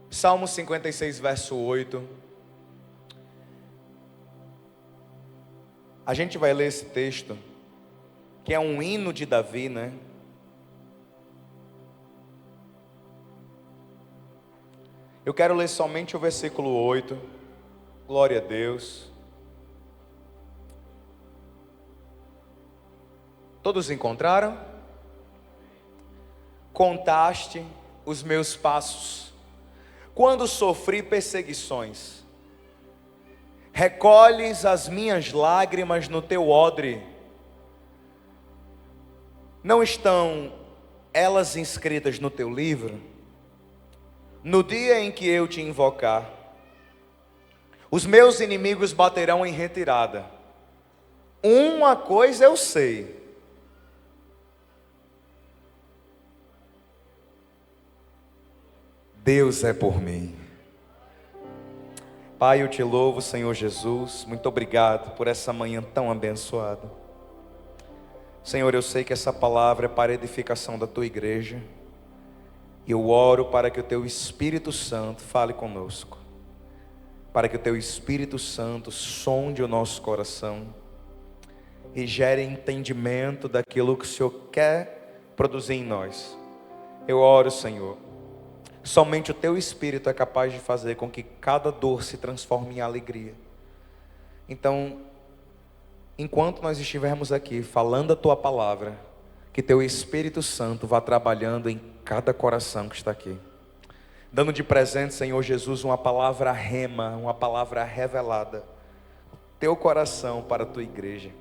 Salmo 56, verso 8. A gente vai ler esse texto, que é um hino de Davi, né? Eu quero ler somente o versículo 8. Glória a Deus. Todos encontraram? Contaste os meus passos, quando sofri perseguições. Recolhes as minhas lágrimas no teu odre. Não estão elas inscritas no teu livro? No dia em que eu te invocar, os meus inimigos baterão em retirada. Uma coisa eu sei: Deus é por mim. Pai, eu te louvo, Senhor Jesus. Muito obrigado por essa manhã tão abençoada. Senhor, eu sei que essa palavra é para a edificação da tua igreja. E eu oro para que o teu Espírito Santo fale conosco, para que o teu Espírito Santo sonde o nosso coração e gere entendimento daquilo que o Senhor quer produzir em nós. Eu oro, Senhor, somente o teu Espírito é capaz de fazer com que cada dor se transforme em alegria. Então, enquanto nós estivermos aqui falando a tua palavra, que teu Espírito Santo vá trabalhando em cada coração que está aqui, dando de presente, Senhor Jesus, uma palavra rema, uma palavra revelada, teu coração para a tua igreja,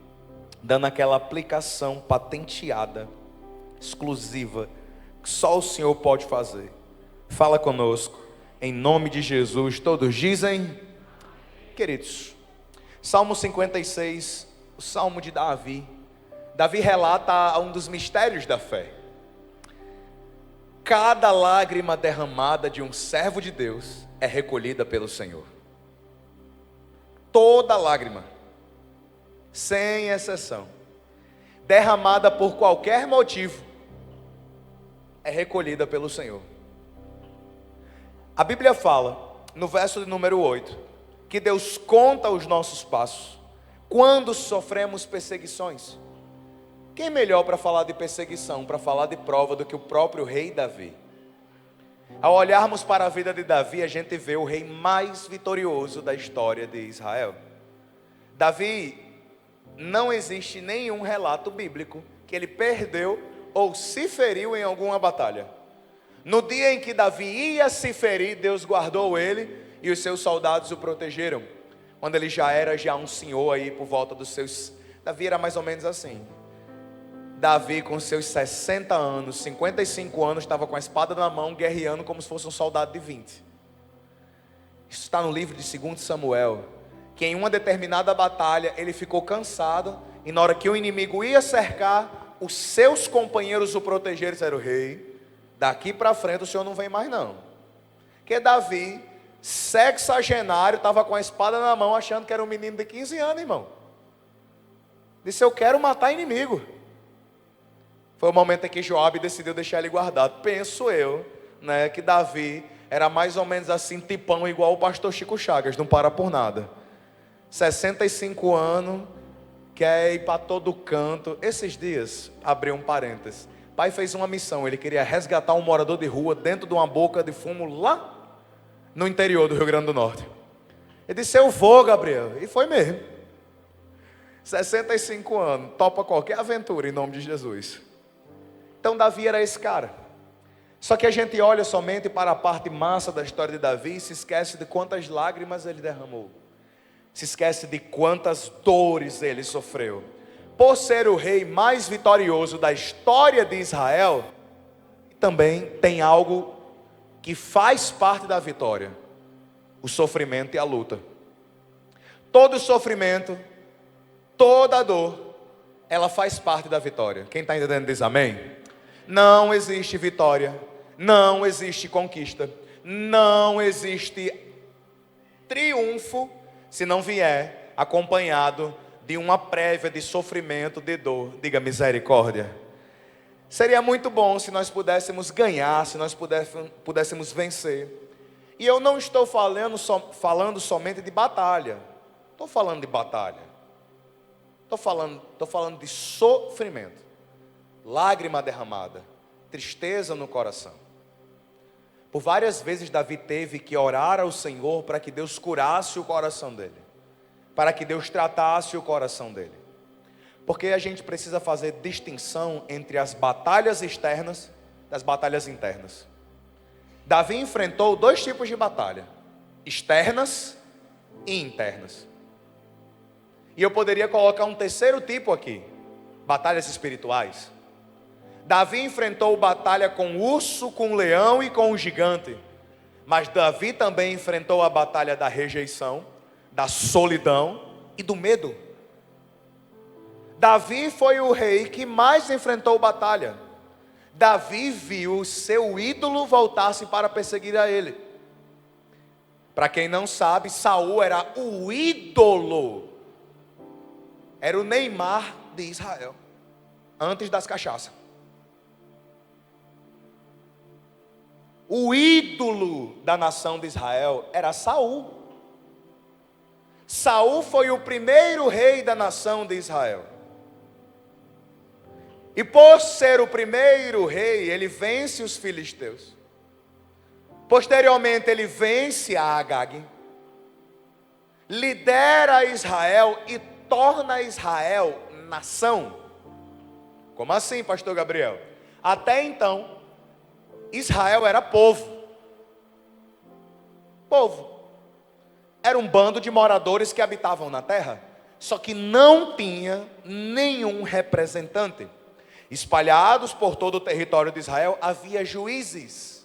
dando aquela aplicação patenteada, exclusiva, que só o Senhor pode fazer. Fala conosco, em nome de Jesus. Todos dizem, queridos, Salmo 56, o Salmo de Davi. Davi relata um dos mistérios da fé. Cada lágrima derramada de um servo de Deus é recolhida pelo Senhor. Toda lágrima, sem exceção, derramada por qualquer motivo, é recolhida pelo Senhor. A Bíblia fala, no verso de número 8, que Deus conta os nossos passos quando sofremos perseguições. Quem melhor para falar de perseguição, para falar de prova, do que o próprio rei Davi? Ao olharmos para a vida de Davi, a gente vê o rei mais vitorioso da história de Israel. Davi, não existe nenhum relato bíblico que ele perdeu ou se feriu em alguma batalha. No dia em que Davi ia se ferir, Deus guardou ele e os seus soldados o protegeram. Quando ele já era um senhor aí por volta dos seus... Davi era mais ou menos assim. Davi com seus 60 anos, 55 anos, estava com a espada na mão, guerreando como se fosse um soldado de 20. Isso está no livro de 2 Samuel, que em uma determinada batalha, ele ficou cansado, e na hora que o inimigo ia cercar, os seus companheiros o protegeram e disseram: rei, daqui para frente o senhor não vem mais não. Porque Davi, sexagenário, estava com a espada na mão, achando que era um menino de 15 anos, irmão. Disse: eu quero matar inimigo. Foi o momento em que Joabe decidiu deixar ele guardado. Penso eu, né, que Davi era mais ou menos assim, tipão, igual o pastor Chico Chagas, não para por nada. 65 anos, quer ir para todo canto. Esses dias, abri um parênteses, pai fez uma missão, ele queria resgatar um morador de rua dentro de uma boca de fumo lá no interior do Rio Grande do Norte. Ele disse: eu vou, Gabriel. E foi mesmo. 65 anos, topa qualquer aventura em nome de Jesus. Então Davi era esse cara. Só que a gente olha somente para a parte massa da história de Davi e se esquece de quantas lágrimas ele derramou, se esquece de quantas dores ele sofreu. Por ser o rei mais vitorioso da história de Israel, também tem algo que faz parte da vitória: o sofrimento e a luta. Todo sofrimento, toda dor, ela faz parte da vitória. Quem está entendendo diz amém? Não existe vitória, não existe conquista, não existe triunfo se não vier acompanhado de uma prévia de sofrimento, de dor. Diga misericórdia. Seria muito bom se nós pudéssemos ganhar, se nós pudéssemos vencer. E eu não estou falando somente de batalha. Estou falando de batalha. Estou falando de sofrimento. Lágrima derramada. Tristeza no coração. Por várias vezes Davi teve que orar ao Senhor para que Deus curasse o coração dele. Para que Deus tratasse o coração dele. Porque a gente precisa fazer distinção entre as batalhas externas das batalhas internas. Davi enfrentou 2 tipos de batalha: externas e internas. E eu poderia colocar um terceiro tipo aqui: batalhas espirituais. Davi enfrentou batalha com o urso, com o leão e com o gigante. Mas Davi também enfrentou a batalha da rejeição, da solidão e do medo. Davi foi o rei que mais enfrentou batalha. Davi viu seu ídolo voltar-se para perseguir a ele. Para quem não sabe, Saul era o ídolo. Era o Neymar de Israel. Antes das cachaças. O ídolo da nação de Israel era Saul. Saul foi o primeiro rei da nação de Israel. E por ser o primeiro rei, ele vence os filisteus. Posteriormente, ele vence a Agag. Lidera Israel e torna Israel nação. Como assim, pastor Gabriel? Até então, Israel era povo. Povo. Era um bando de moradores que habitavam na terra. Só que não tinha nenhum representante. Espalhados por todo o território de Israel, havia juízes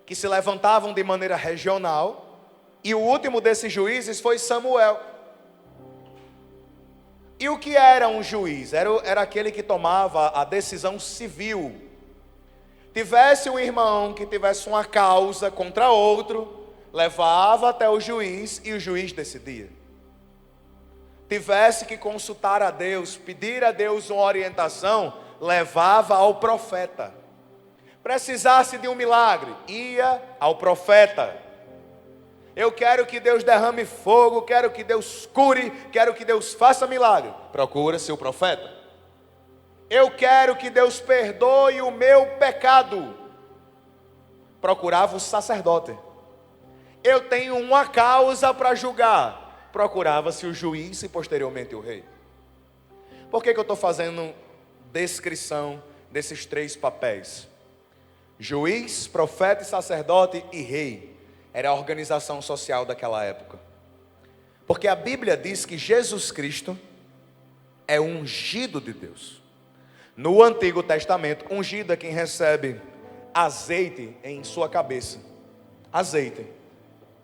que se levantavam de maneira regional, e o último desses juízes foi Samuel. E o que era um juiz? Era aquele que tomava a decisão civil. Tivesse um irmão que tivesse uma causa contra outro, levava até o juiz e o juiz decidia. Tivesse que consultar a Deus, pedir a Deus uma orientação, levava ao profeta. Precisasse de um milagre, ia ao profeta. Eu quero que Deus derrame fogo, quero que Deus cure, quero que Deus faça milagre. Procura-se o profeta. Eu quero que Deus perdoe o meu pecado. Procurava o sacerdote. Eu tenho uma causa para julgar. Procurava-se o juiz e posteriormente o rei. Por que eu estou fazendo descrição desses 3 papéis? Juiz, profeta, sacerdote e rei. Era a organização social daquela época. Porque a Bíblia diz que Jesus Cristo é o ungido de Deus. No Antigo Testamento, ungido é quem recebe azeite em sua cabeça. Azeite.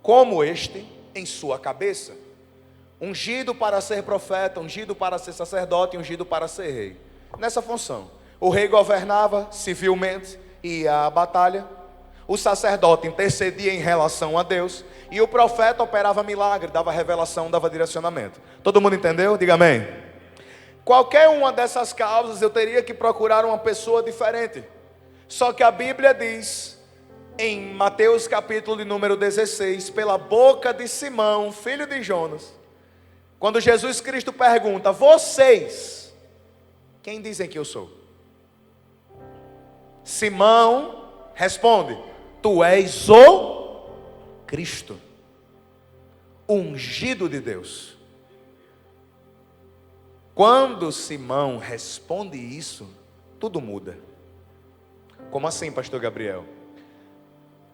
Como este em sua cabeça. Ungido para ser profeta, ungido para ser sacerdote, ungido para ser rei. Nessa função, o rei governava civilmente, ia à batalha. O sacerdote intercedia em relação a Deus. E o profeta operava milagre, dava revelação, dava direcionamento. Todo mundo entendeu? Diga amém. Qualquer uma dessas causas eu teria que procurar uma pessoa diferente. Só que a Bíblia diz, em Mateus capítulo de número 16, pela boca de Simão, filho de Jonas, quando Jesus Cristo pergunta: vocês, quem dizem que eu sou? Simão responde: tu és o Cristo, ungido de Deus. Quando Simão responde isso, tudo muda. Como assim, pastor Gabriel?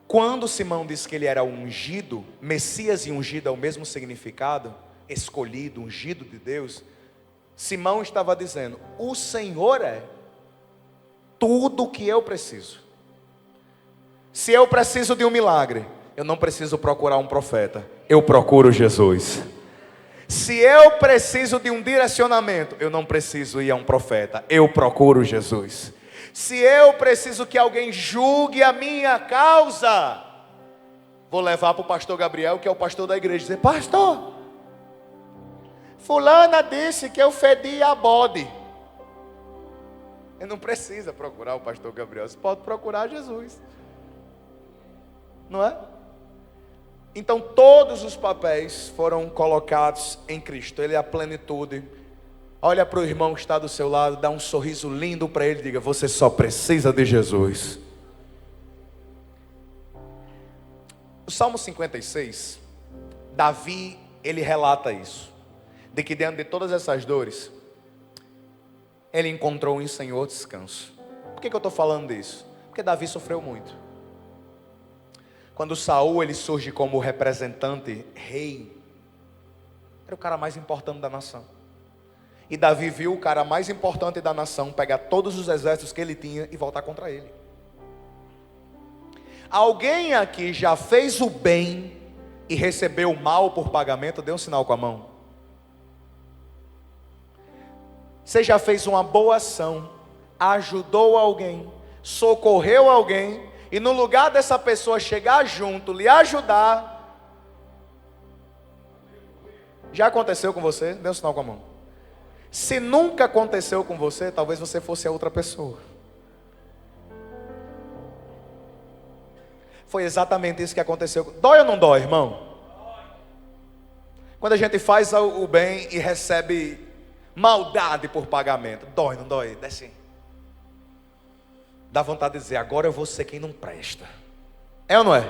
Quando Simão disse que ele era ungido, Messias e ungido é o mesmo significado, escolhido, ungido de Deus, Simão estava dizendo: o Senhor é tudo o que eu preciso. Se eu preciso de um milagre, eu não preciso procurar um profeta, eu procuro Jesus. Se eu preciso de um direcionamento, eu não preciso ir a um profeta, eu procuro Jesus. Se eu preciso que alguém julgue a minha causa, vou levar para o pastor Gabriel, que é o pastor da igreja, e dizer: pastor, fulana disse que eu fedi a bode. Ele não precisa procurar o pastor Gabriel, você pode procurar Jesus, não é? Então todos os papéis foram colocados em Cristo. Ele é a plenitude. Olha para o irmão que está do seu lado, dá um sorriso lindo para ele e diga: você só precisa de Jesus. O Salmo 56, Davi, ele relata isso, de que diante de todas essas dores, ele encontrou em Senhor descanso. Por que eu estou falando disso? Porque Davi sofreu muito. Quando Saul ele surge como representante, rei, era o cara mais importante da nação. E Davi viu o cara mais importante da nação pegar todos os exércitos que ele tinha e voltar contra ele. Alguém aqui já fez o bem e recebeu o mal por pagamento? Dê um sinal com a mão. Você já fez uma boa ação, ajudou alguém, socorreu alguém, e no lugar dessa pessoa chegar junto, lhe ajudar, já aconteceu com você? Dê um sinal com a mão. Se nunca aconteceu com você, talvez você fosse a outra pessoa. Foi exatamente isso que aconteceu. Dói ou não dói, irmão? Quando a gente faz o bem e recebe maldade por pagamento, dói, não dói? Desce. Dá vontade de dizer: agora eu vou ser quem não presta. É ou não é?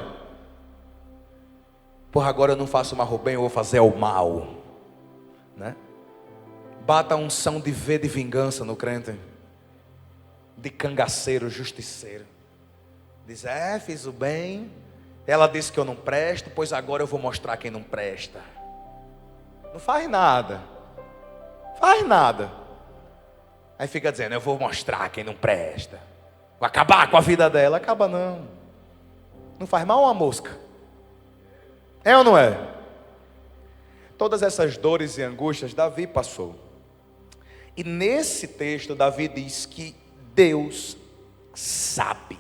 Porra, agora eu não faço mais o bem, eu vou fazer o mal, né? Bata a unção de ver de vingança no crente, de cangaceiro, justiceiro. Diz: fiz o bem, ela disse que eu não presto, pois agora eu vou mostrar quem não presta. Não faz nada. Faz nada. Aí fica dizendo: eu vou mostrar quem não presta. Vou acabar com a vida dela. Acaba não. Não faz mal uma mosca. É ou não é? Todas essas dores e angústias Davi passou. E nesse texto Davi diz que Deus sabe.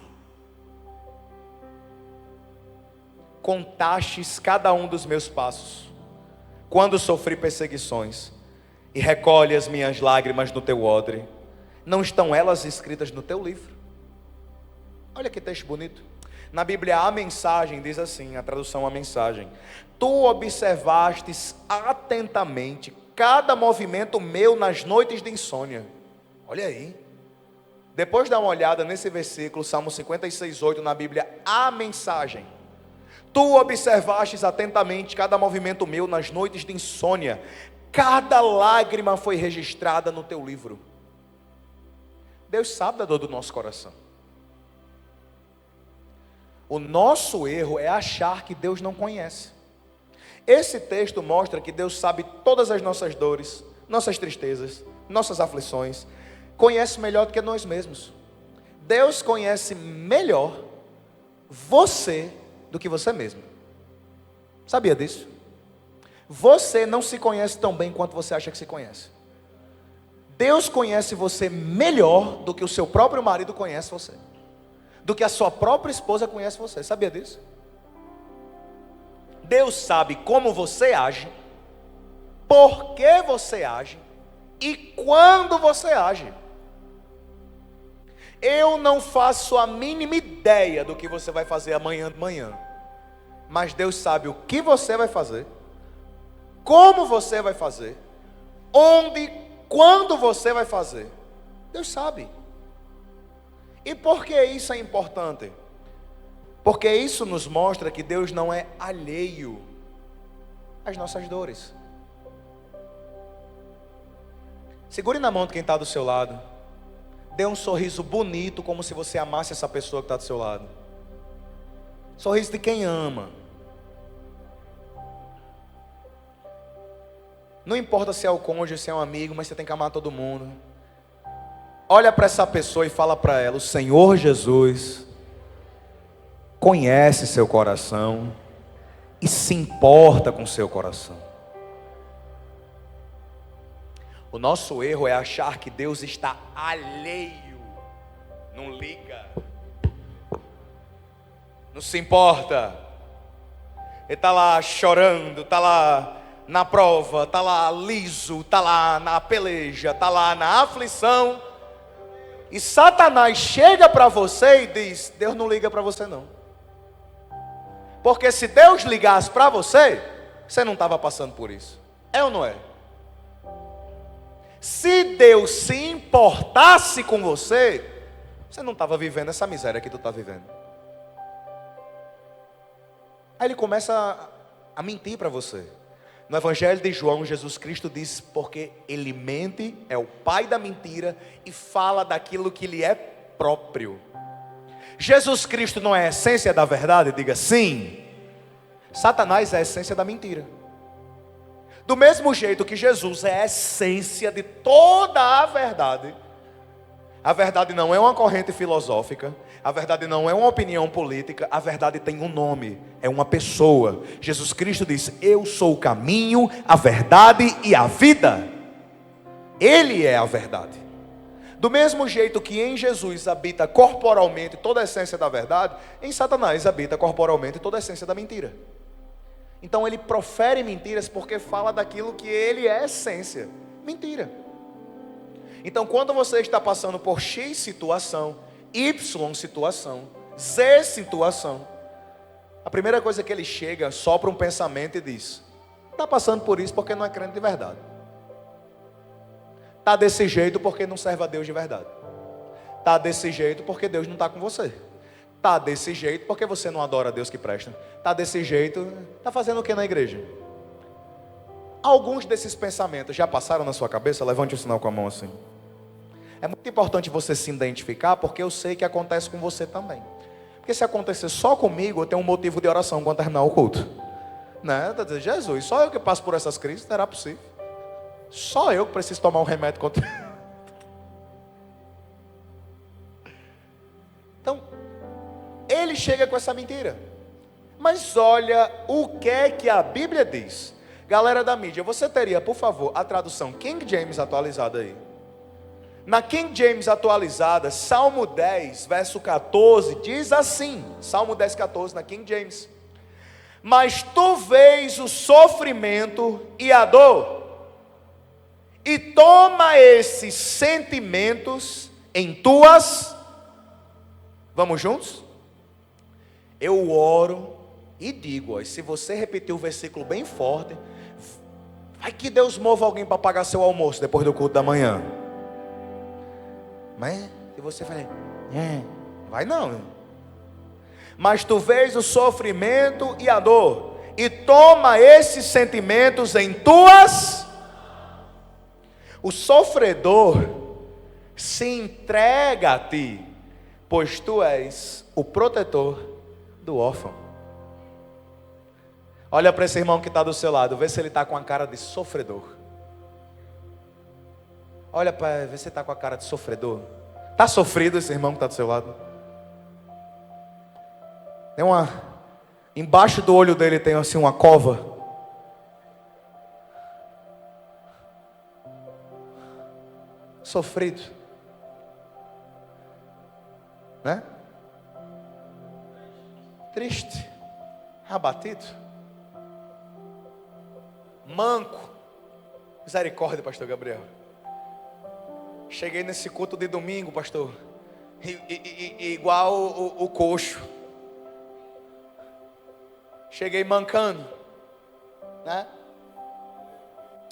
Contastes cada um dos meus passos, quando sofri perseguições, e recolhe as minhas lágrimas no teu odre. Não estão elas escritas no teu livro? Olha que texto bonito. Na Bíblia a mensagem diz assim, a tradução a mensagem: tu observastes atentamente cada movimento meu nas noites de insônia. Olha aí. Depois dá uma olhada nesse versículo, Salmo 56:8, na Bíblia a mensagem. Tu observastes atentamente cada movimento meu nas noites de insônia. Cada lágrima foi registrada no teu livro. Deus sabe da dor do nosso coração. O nosso erro é achar que Deus não conhece. Esse texto mostra que Deus sabe todas as nossas dores, nossas tristezas, nossas aflições. Conhece melhor do que nós mesmos. Deus conhece melhor você do que você mesmo. Sabia disso? Você não se conhece tão bem quanto você acha que se conhece. Deus conhece você melhor do que o seu próprio marido conhece você, do que a sua própria esposa conhece você. Sabia disso? Deus sabe como você age, por que você age e quando você age. Eu não faço a mínima ideia do que você vai fazer amanhã de manhã, mas Deus sabe o que você vai fazer, como você vai fazer, onde, quando você vai fazer. Deus sabe. E por que isso é importante? Porque isso nos mostra que Deus não é alheio às nossas dores. Segure na mão de quem está do seu lado. Dê um sorriso bonito, como se você amasse essa pessoa que está do seu lado. Sorriso de quem ama. Não importa se é o cônjuge, se é um amigo, mas você tem que amar todo mundo. Olha para essa pessoa e fala para ela: o Senhor Jesus conhece seu coração e se importa com seu coração. O nosso erro é achar que Deus está alheio, não liga, não se importa. Ele está lá chorando, está lá na prova, está lá liso, está lá na peleja, está lá na aflição. E Satanás chega para você e diz: Deus não liga para você não. Porque se Deus ligasse para você, você não estava passando por isso. É ou não é? Se Deus se importasse com você, você não estava vivendo essa miséria que tu está vivendo. Aí ele começa a mentir para você. No Evangelho de João, Jesus Cristo diz: porque ele mente, é o pai da mentira, e fala daquilo que lhe é próprio. Jesus Cristo não é a essência da verdade? Diga sim. Satanás é a essência da mentira. Do mesmo jeito que Jesus é a essência de toda a verdade não é uma corrente filosófica, a verdade não é uma opinião política, a verdade tem um nome, é uma pessoa. Jesus Cristo diz: eu sou o caminho, a verdade e a vida. Ele é a verdade. Do mesmo jeito que em Jesus habita corporalmente toda a essência da verdade, em Satanás habita corporalmente toda a essência da mentira. Então ele profere mentiras porque fala daquilo que ele é essência, mentira. Então quando você está passando por X situação, Y situação, Z situação, a primeira coisa que ele chega, sopra um pensamento e diz: está passando por isso porque não é crente de verdade. Está desse jeito porque não serve a Deus de verdade. Está desse jeito porque Deus não está com você. Está desse jeito porque você não adora a Deus que presta. Está desse jeito, está fazendo o que na igreja? Alguns desses pensamentos já passaram na sua cabeça? Levante o sinal com a mão assim. É muito importante você se identificar, porque eu sei que acontece com você também. Porque se acontecer só comigo, eu tenho um motivo de oração quando terminar o culto. Né? Está dizendo: Jesus, só eu que passo por essas crises, será possível? Só eu que preciso tomar um remédio contra... Então, ele chega com essa mentira. Mas olha o que é que a Bíblia diz. Galera da mídia, você teria, por favor, a tradução King James atualizada aí. Na King James atualizada, Salmo 10, verso 14, diz assim. Salmo 10, 14, na King James: mas tu vês o sofrimento e a dor, e toma esses sentimentos em tuas... Vamos juntos? Eu oro e digo, ó, se você repetir o versículo bem forte, vai que Deus mova alguém para pagar seu almoço depois do culto da manhã. Mas se você falar, vai não. Mas tu vês o sofrimento e a dor, e toma esses sentimentos em tuas... O sofredor se entrega a ti, pois tu és o protetor do órfão. Olha para esse irmão que está do seu lado, vê se ele está com a cara de sofredor. Olha para ver se ele está com a cara de sofredor. Está sofrido esse irmão que está do seu lado? Tem embaixo do olho dele tem assim uma cova. Sofrido, né? Triste, abatido, manco. Misericórdia, pastor Gabriel. Cheguei nesse culto de domingo, pastor, igual o coxo. Cheguei mancando, né?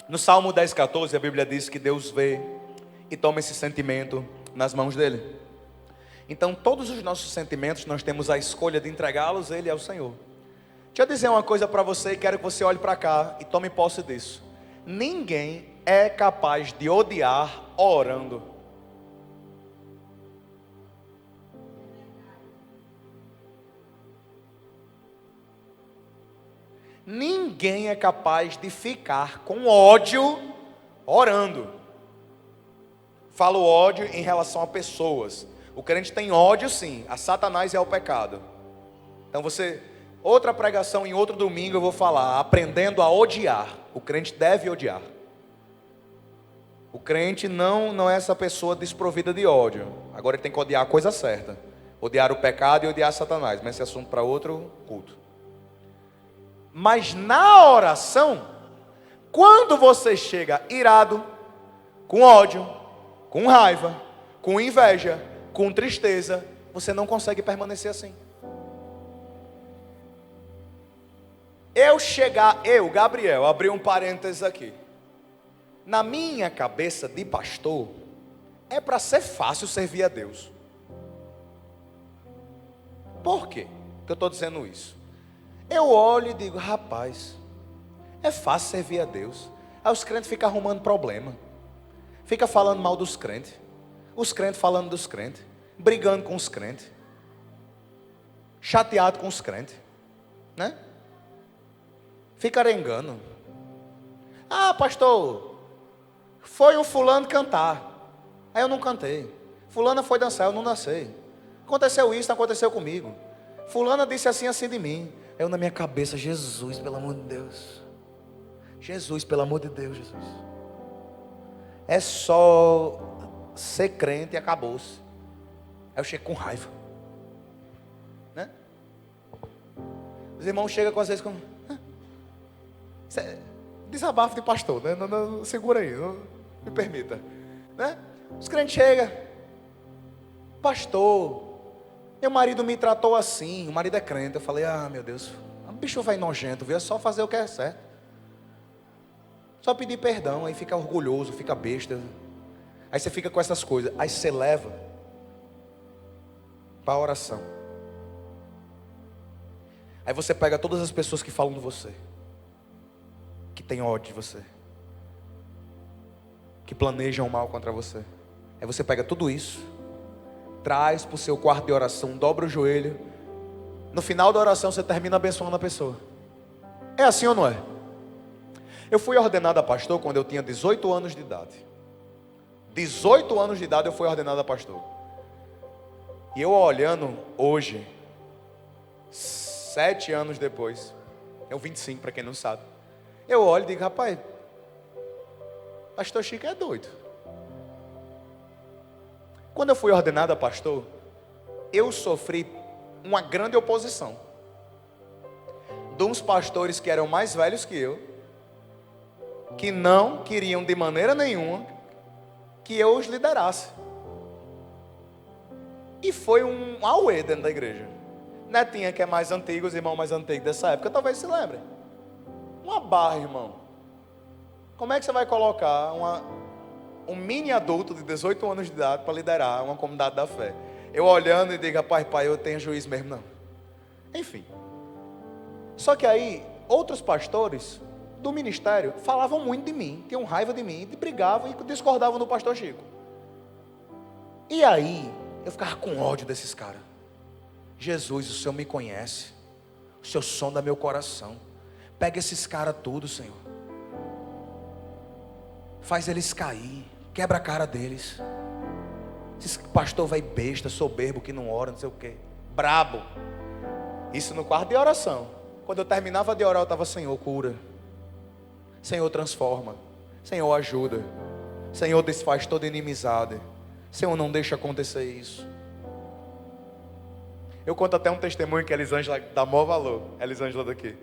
No Salmo 10, 14, a Bíblia diz que Deus vê e toma esse sentimento nas mãos dele. Então todos os nossos sentimentos, nós temos a escolha de entregá-los a Ele, ao Senhor. Deixa eu dizer uma coisa para você, e quero que você olhe para cá e tome posse disso. Ninguém é capaz de odiar orando. Ninguém é capaz de ficar com ódio orando. Falo ódio em relação a pessoas. O crente tem ódio sim, a Satanás é o pecado. Então outra pregação em outro domingo eu vou falar, aprendendo a odiar. O crente deve odiar. O crente não é essa pessoa desprovida de ódio. Agora ele tem que odiar a coisa certa. Odiar o pecado e odiar Satanás. Mas esse assunto para outro culto. Mas na oração, quando você chega irado, com ódio, com raiva, com inveja, com tristeza, você não consegue permanecer assim. Gabriel, abri um parênteses aqui. Na minha cabeça de pastor, é para ser fácil servir a Deus. Por quê que eu estou dizendo isso? Eu olho e digo, rapaz, é fácil servir a Deus. Aí os crentes ficam arrumando problema. Fica falando mal dos crentes. Os crentes falando dos crentes. Brigando com os crentes. Chateado com os crentes. Né? Fica arengando. Ah, pastor, foi um fulano cantar. Aí eu não cantei. Fulana foi dançar, eu não dancei. Aconteceu isso, aconteceu comigo. Fulana disse assim, assim de mim. Eu na minha cabeça, Jesus, pelo amor de Deus. Jesus, pelo amor de Deus, Jesus. É só ser crente e acabou-se. Aí eu chego com raiva. Né? Os irmãos chegam com às vezes com... Isso é desabafo de pastor, né? Não, segura aí, não me permita. Né? Os crentes chegam. Pastor, meu marido me tratou assim. O marido é crente. Eu falei, ah, meu Deus, o bicho vai nojento, viu? É só fazer o que é certo. Só pedir perdão, aí fica orgulhoso, fica besta. Aí você fica com essas coisas. Aí você leva para a oração. Aí você pega todas as pessoas que falam de você, que tem ódio de você, que planejam mal contra você. Aí você pega tudo isso, traz para o seu quarto de oração, dobra o joelho. No final da oração você termina abençoando a pessoa. É assim ou não é? Eu fui ordenado a pastor quando eu tinha 18 anos de idade. 18 anos de idade eu fui ordenado a pastor. E eu olhando hoje, 7 anos depois, é o 25 para quem não sabe. Eu olho e digo, rapaz, pastor Chico é doido. Quando eu fui ordenado a pastor, eu sofri uma grande oposição de uns pastores que eram mais velhos que eu, que não queriam de maneira nenhuma que eu os liderasse. E foi um auê dentro da igreja. Netinha, que é mais antigo, os irmãos mais antigos dessa época, talvez se lembrem. Uma barra, irmão. Como é que você vai colocar um mini adulto de 18 anos de idade para liderar uma comunidade da fé? Eu olhando e digo, rapaz, pai, eu tenho juízo mesmo, não. Enfim. Só que aí, outros pastores do ministério falavam muito de mim, tinham raiva de mim, brigavam e discordavam do pastor Chico. E aí, eu ficava com ódio desses caras. Jesus, o Senhor me conhece, o Senhor sonda meu coração. Pega esses caras tudo, Senhor. Faz eles cair, quebra a cara deles. Esse pastor vai besta, soberbo, que não ora, não sei o quê. Brabo. Isso no quarto de oração. Quando eu terminava de orar, eu estava, Senhor, cura. Senhor, transforma. Senhor, ajuda. Senhor, desfaz toda inimizade. Senhor, não deixa acontecer isso. Eu conto até um testemunho que a Elisângela dá maior valor. A Elisângela daqui.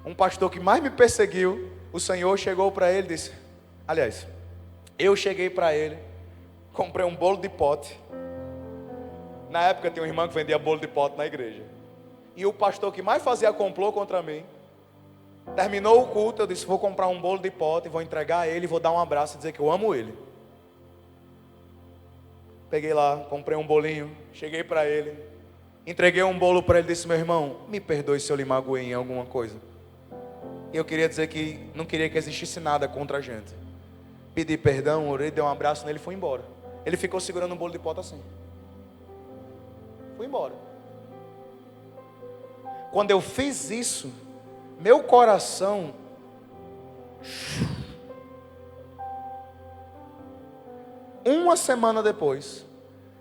Um pastor que mais me perseguiu, o Senhor chegou para ele e disse... Aliás, eu cheguei para ele, comprei um bolo de pote. Na época tinha uma irmã que vendia bolo de pote na igreja. E o pastor que mais fazia complô contra mim, terminou o culto, eu disse, vou comprar um bolo de pote, vou entregar a ele, vou dar um abraço e dizer que eu amo ele. Peguei lá, comprei um bolinho, cheguei para ele, entreguei um bolo para ele e disse, meu irmão, me perdoe se eu lhe magoei em alguma coisa. E eu queria dizer que não queria que existisse nada contra a gente. Pedi perdão, orei, dei um abraço nele e fui embora. Ele ficou segurando um bolo de pote assim. Fui embora. Quando eu fiz isso, meu coração... Uma semana depois,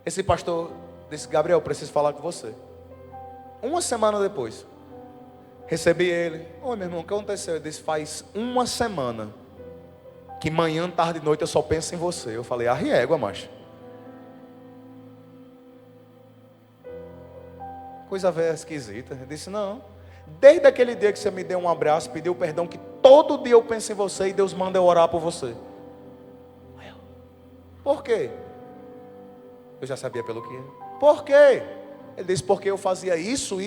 esse pastor disse, Gabriel, preciso falar com você. Uma semana depois, recebi ele. Oi, meu irmão, o que aconteceu? Ele disse, faz uma semana que manhã, tarde e noite eu só penso em você. Eu falei, arriégua, macho. Coisa velha esquisita. Ele disse, não. Desde aquele dia que você me deu um abraço, pediu perdão, que todo dia eu penso em você e Deus manda eu orar por você. Por quê? Eu já sabia pelo que. Por quê? Ele disse, porque eu fazia isso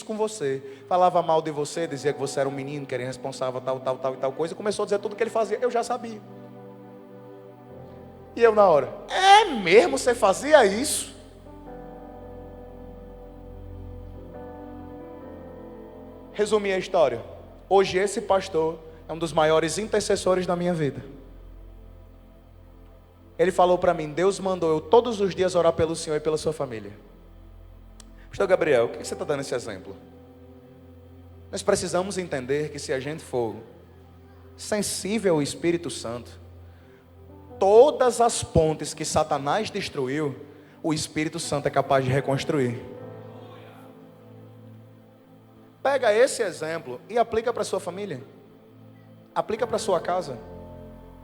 com você. Falava mal de você, dizia que você era um menino, que era irresponsável, tal e tal coisa. Começou a dizer tudo que ele fazia, eu já sabia. E eu na hora, é mesmo, você fazia isso? Resumir a história. Hoje esse pastor é um dos maiores intercessores da minha vida. Ele falou para mim, Deus mandou eu todos os dias orar pelo senhor e pela sua família. Pastor Gabriel, o que você está dando esse exemplo? Nós precisamos entender que se a gente for sensível ao Espírito Santo, todas as pontes que Satanás destruiu, o Espírito Santo é capaz de reconstruir. Pega esse exemplo e aplica para a sua família. Aplica para a sua casa.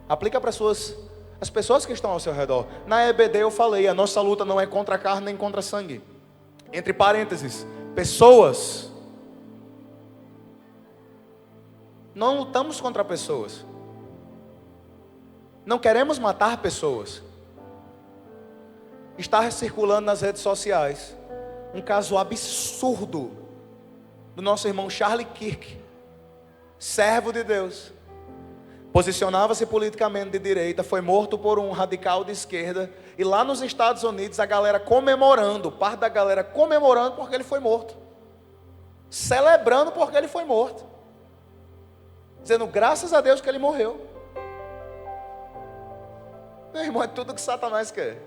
Aplica para as pessoas que estão ao seu redor. Na EBD eu falei, a nossa luta não é contra a carne nem contra sangue. Entre parênteses, pessoas. Não lutamos contra pessoas. Não queremos matar pessoas. Está circulando nas redes sociais um caso absurdo do nosso irmão Charlie Kirk, servo de Deus, posicionava-se politicamente de direita, foi morto por um radical de esquerda, e lá nos Estados Unidos a galera comemorando, parte da galera comemorando porque ele foi morto, celebrando porque ele foi morto, dizendo graças a Deus que ele morreu. Meu irmão, é tudo que Satanás quer,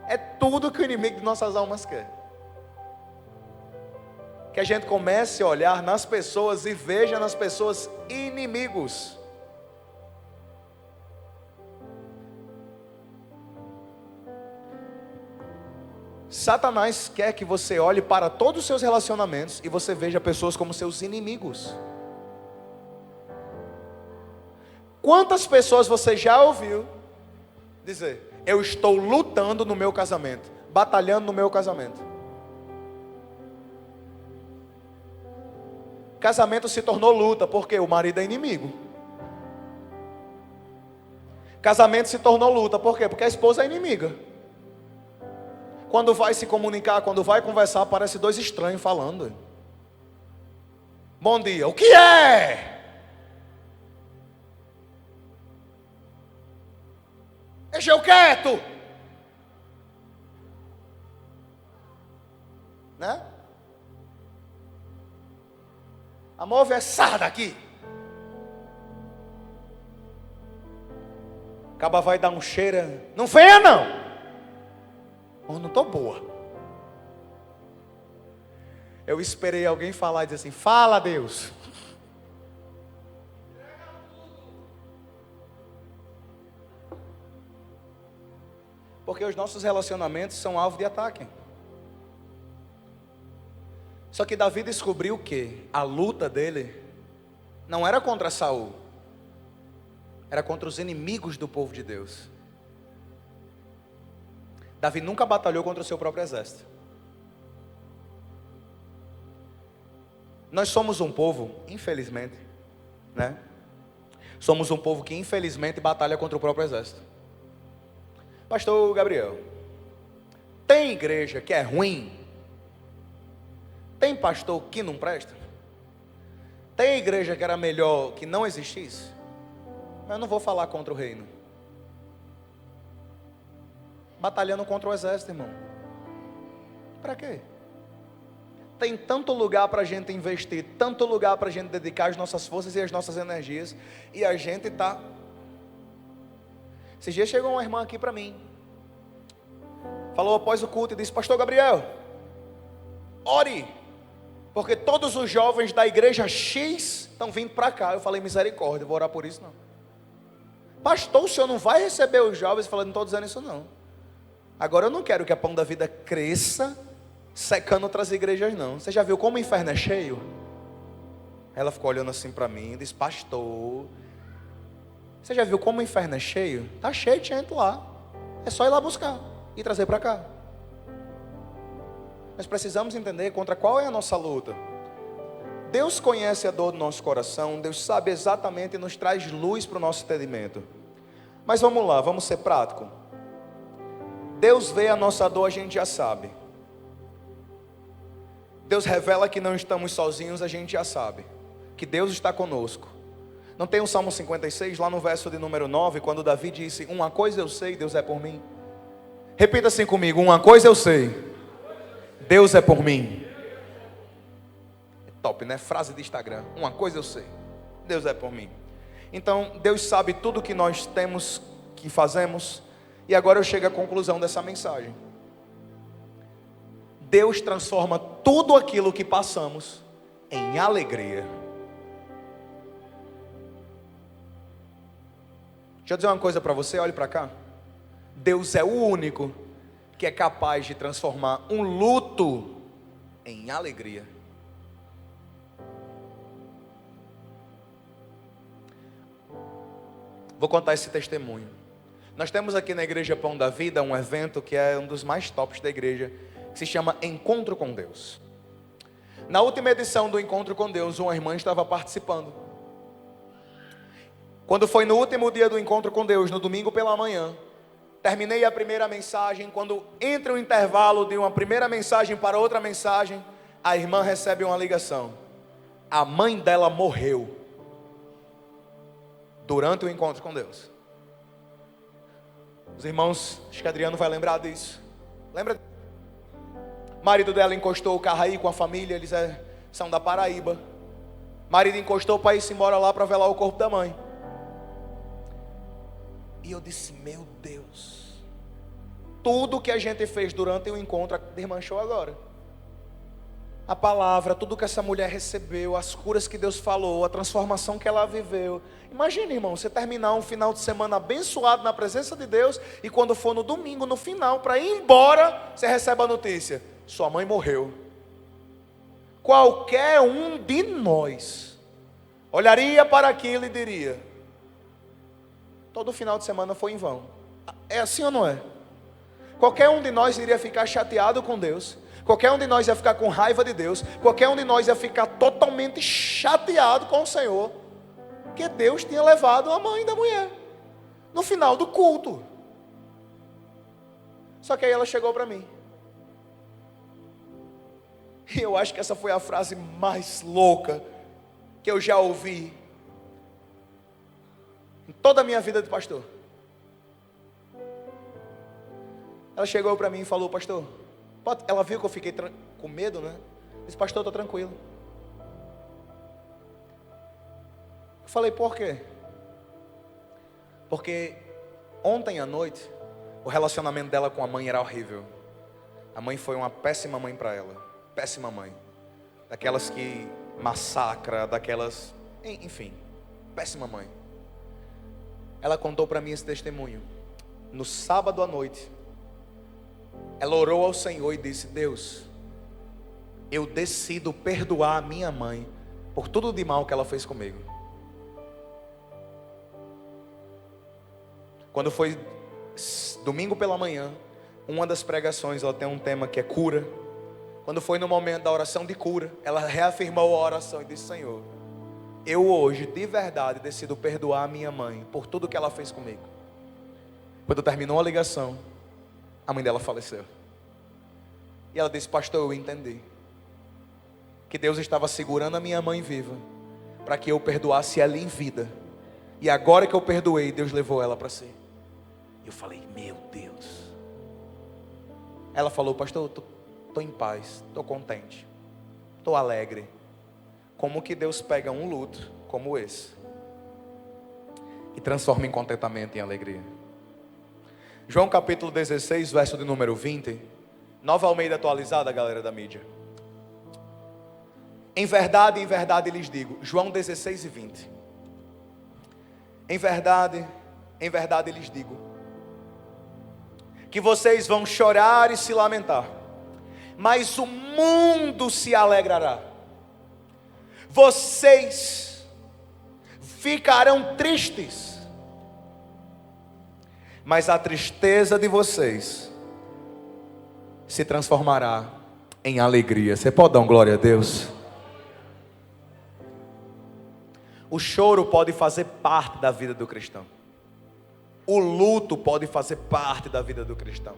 é tudo que o inimigo de nossas almas quer. Que a gente comece a olhar nas pessoas e veja nas pessoas inimigos. Satanás quer que você olhe para todos os seus relacionamentos e você veja pessoas como seus inimigos. Quantas pessoas você já ouviu dizer, eu estou lutando no meu casamento, batalhando no meu casamento? Casamento se tornou luta, porque o marido é inimigo. Casamento se tornou luta, por quê? Porque a esposa é inimiga. Quando vai se comunicar, quando vai conversar, aparece dois estranhos falando. Bom dia, o que é? Deixa eu quieto. Né? Amor, vê, sarra daqui. Acaba vai dar um cheiro. Não venha não. Eu não estou boa. Eu esperei alguém falar e dizer assim, fala Deus. Porque os nossos relacionamentos são alvo de ataque. Só que Davi descobriu que a luta dele não era contra Saul, era contra os inimigos do povo de Deus. Davi nunca batalhou contra o seu próprio exército. Nós somos um povo, infelizmente, né? Somos um povo que infelizmente batalha contra o próprio exército. Pastor Gabriel, tem igreja que é ruim? Tem pastor que não presta? Tem igreja que era melhor que não existisse? Eu não vou falar contra o reino. Batalhando contra o exército, irmão. Para quê? Tem tanto lugar para a gente investir, tanto lugar para a gente dedicar as nossas forças e as nossas energias, e a gente está... Esses dias chegou uma irmã aqui para mim, falou após o culto e disse, pastor Gabriel, ore, porque todos os jovens da igreja X estão vindo para cá. Eu falei, misericórdia, vou orar por isso não. Pastor, o senhor não vai receber os jovens? Eu falei, não estou dizendo isso não. Agora eu não quero que a Pão da Vida cresça secando outras igrejas não. Você já viu como o inferno é cheio? Ela ficou olhando assim para mim e disse, pastor, você já viu como o inferno é cheio? Está cheio de gente lá. É só ir lá buscar e trazer para cá. Nós precisamos entender contra qual é a nossa luta. Deus conhece a dor do nosso coração, Deus sabe exatamente e nos traz luz para o nosso entendimento. Mas vamos lá, vamos ser práticos. Deus vê a nossa dor, a gente já sabe. Deus revela que não estamos sozinhos, a gente já sabe que Deus está conosco. Não tem o Salmo 56, lá no verso de número 9, quando Davi disse: uma coisa eu sei, Deus é por mim. Repita assim comigo: uma coisa eu sei, Deus é por mim. É top, né? Frase de Instagram. Uma coisa eu sei, Deus é por mim. Então, Deus sabe tudo que nós temos, que fazemos. E agora eu chego à conclusão dessa mensagem. Deus transforma tudo aquilo que passamos em alegria. Deixa eu dizer uma coisa para você, olhe para cá. Deus é o único que é capaz de transformar um luto em alegria. Vou contar esse testemunho. Nós temos aqui na Igreja Pão da Vida um evento que é um dos mais tops da igreja, que se chama Encontro com Deus. Na última edição do Encontro com Deus, uma irmã estava participando. Quando foi no último dia do Encontro com Deus, no domingo pela manhã, terminei a primeira mensagem. Quando entra o intervalo de uma primeira mensagem para outra mensagem, a irmã recebe uma ligação. A mãe dela morreu durante o encontro com Deus. Os irmãos, acho que Adriano vai lembrar disso. Lembra? O marido dela encostou o carro aí com a família, eles são da Paraíba. O marido encostou para ir embora lá para velar o corpo da mãe. E eu disse: meu Deus, tudo que a gente fez durante o encontro desmanchou agora. A palavra, tudo que essa mulher recebeu, as curas que Deus falou, a transformação que ela viveu. Imagina, irmão, você terminar um final de semana abençoado na presença de Deus, e quando for no domingo, no final, para ir embora, você recebe a notícia: sua mãe morreu. Qualquer um de nós olharia para aquilo e diria: todo final de semana foi em vão. É assim ou não é? Qualquer um de nós iria ficar chateado com Deus. Qualquer um de nós ia ficar com raiva de Deus. Qualquer um de nós ia ficar totalmente chateado com o Senhor, porque Deus tinha levado a mãe da mulher no final do culto. Só que aí ela chegou para mim, e eu acho que essa foi a frase mais louca que eu já ouvi em toda a minha vida de pastor. Ela chegou para mim e falou: pastor, ela viu que eu fiquei com medo, né? Disse: pastor, estou tranquilo. Eu falei: por quê? Porque ontem à noite o relacionamento dela com a mãe era horrível. A mãe foi uma péssima mãe para ela. Péssima mãe. Daquelas que massacra, daquelas... enfim, péssima mãe. Ela contou para mim esse testemunho. No sábado à noite, ela orou ao Senhor e disse: Deus, eu decido perdoar a minha mãe por tudo de mal que ela fez comigo. Quando foi domingo pela manhã, uma das pregações, ela tem um tema que é cura. Quando foi no momento da oração de cura, ela reafirmou a oração e disse: Senhor, eu hoje de verdade decido perdoar a minha mãe por tudo que ela fez comigo. Quando terminou a ligação, a mãe dela faleceu. E ela disse: pastor, eu entendi que Deus estava segurando a minha mãe viva para que eu perdoasse ela em vida. E agora que eu perdoei, Deus levou ela para si. Eu falei: meu Deus. Ela falou: pastor, estou em paz, estou contente, estou alegre. Como que Deus pega um luto como esse e transforma em contentamento, em alegria? João capítulo 16, verso de número 20. Nova Almeida atualizada, galera da mídia. Em verdade lhes digo. João 16 e 20. Em verdade lhes digo, que vocês vão chorar e se lamentar, mas o mundo se alegrará. Vocês ficarão tristes, mas a tristeza de vocês se transformará em alegria. Você pode dar um glória a Deus? O choro pode fazer parte da vida do cristão. O luto pode fazer parte da vida do cristão.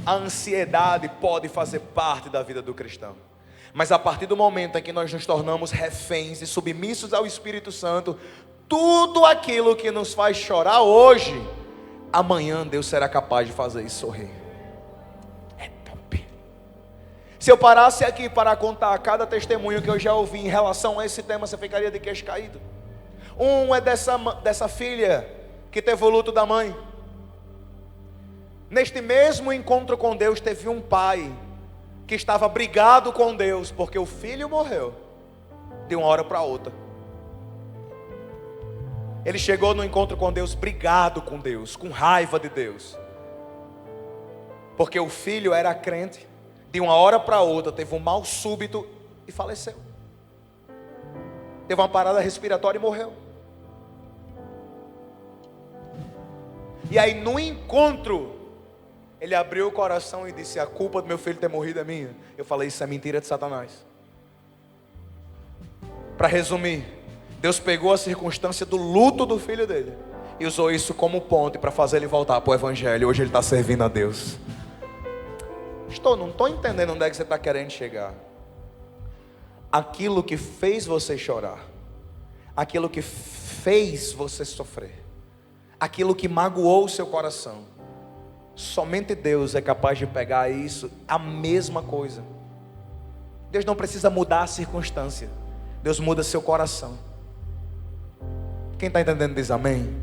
A ansiedade pode fazer parte da vida do cristão. Mas a partir do momento em que nós nos tornamos reféns e submissos ao Espírito Santo, tudo aquilo que nos faz chorar hoje, amanhã Deus será capaz de fazer isso sorrir. É top. Se eu parasse aqui para contar cada testemunho que eu já ouvi em relação a esse tema, você ficaria de queixo caído. Um é dessa filha que teve o luto da mãe. Neste mesmo encontro com Deus, teve um pai que estava brigado com Deus, porque o filho morreu, de uma hora para outra. Ele chegou no encontro com Deus, brigado com Deus, com raiva de Deus, porque o filho era crente, de uma hora para outra, teve um mal súbito e faleceu. Teve uma parada respiratória e morreu. E aí no encontro, ele abriu o coração e disse: a culpa do meu filho ter morrido é minha. Eu falei: isso é mentira de Satanás. Para resumir, Deus pegou a circunstância do luto do filho dele e usou isso como ponte para fazer ele voltar para o Evangelho. Hoje ele está servindo a Deus. Não estou entendendo onde é que você está querendo chegar. Aquilo que fez você chorar, aquilo que fez você sofrer, aquilo que magoou o seu coração, somente Deus é capaz de pegar isso, a mesma coisa. Deus não precisa mudar a circunstância, Deus muda seu coração. Quem está entendendo diz amém.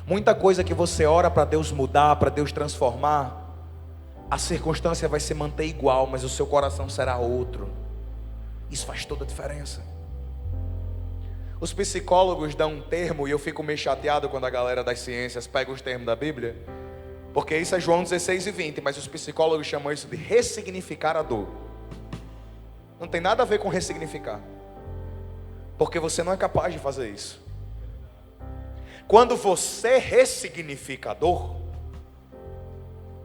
Muita coisa que você ora para Deus mudar, para Deus transformar, a circunstância vai se manter igual, mas o seu coração será outro. Isso faz toda a diferença. Os psicólogos dão um termo, e eu fico meio chateado quando a galera das ciências pega os termos da Bíblia, porque isso é João 16 e 20, mas os psicólogos chamam isso de ressignificar a dor. Não tem nada a ver com ressignificar, porque você não é capaz de fazer isso. Quando você ressignifica a dor,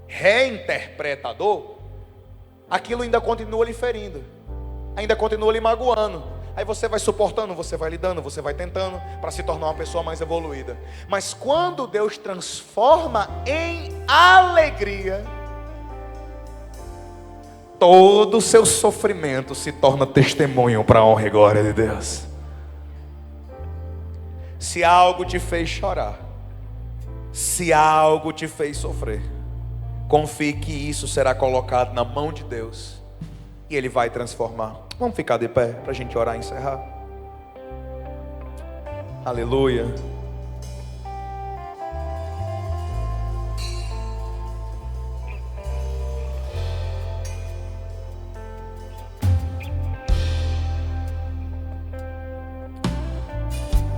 reinterpreta a dor, aquilo ainda continua lhe ferindo, ainda continua lhe magoando. Aí você vai suportando, você vai lidando, você vai tentando para se tornar uma pessoa mais evoluída. Mas quando Deus transforma em alegria, todo o seu sofrimento se torna testemunho para a honra e glória de Deus. Se algo te fez chorar, se algo te fez sofrer, confie que isso será colocado na mão de Deus e Ele vai transformar. Vamos ficar de pé para a gente orar e encerrar. Aleluia.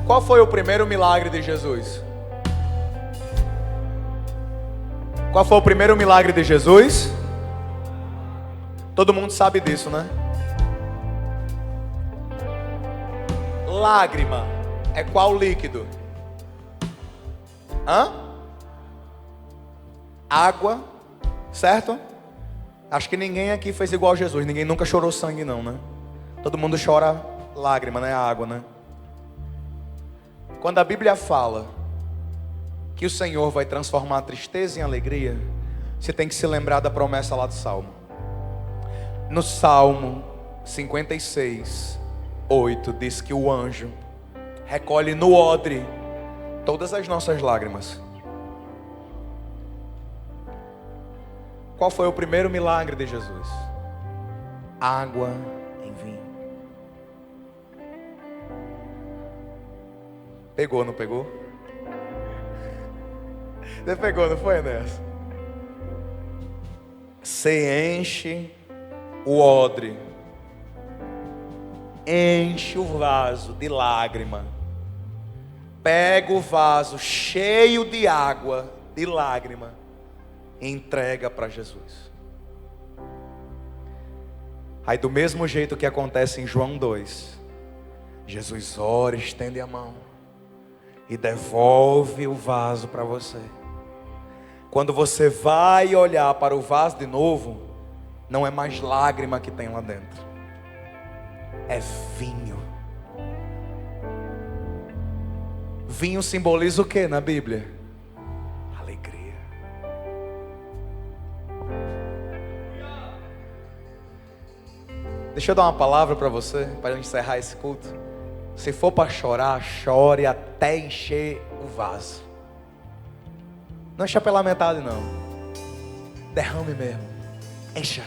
Qual foi o primeiro milagre de Jesus? Qual foi o primeiro milagre de Jesus? Todo mundo sabe disso, né? Lágrima é qual líquido? Água, certo? Acho que ninguém aqui fez igual a Jesus. Ninguém nunca chorou sangue não, né? Todo mundo chora lágrima, né? Água, né? Quando a Bíblia fala que o Senhor vai transformar a tristeza em alegria, você tem que se lembrar da promessa lá do Salmo. No Salmo 56, 8, diz que o anjo recolhe no odre todas as nossas lágrimas. Qual foi o primeiro milagre de Jesus? Água em vinho. Pegou, não pegou? Você pegou, não foi, Enéas? Você enche o odre, enche o vaso de lágrima, pega o vaso cheio de água, de lágrima, e entrega para Jesus. Aí do mesmo jeito que acontece em João 2, Jesus ora, estende a mão e devolve o vaso para você. Quando você vai olhar para o vaso de novo, não é mais lágrima que tem lá dentro, é vinho. Vinho simboliza o que na Bíblia? Alegria. Deixa eu dar uma palavra para você, para encerrar esse culto. Se for para chorar, chore até encher o vaso. Não encha pela metade não. Derrame mesmo. Encha.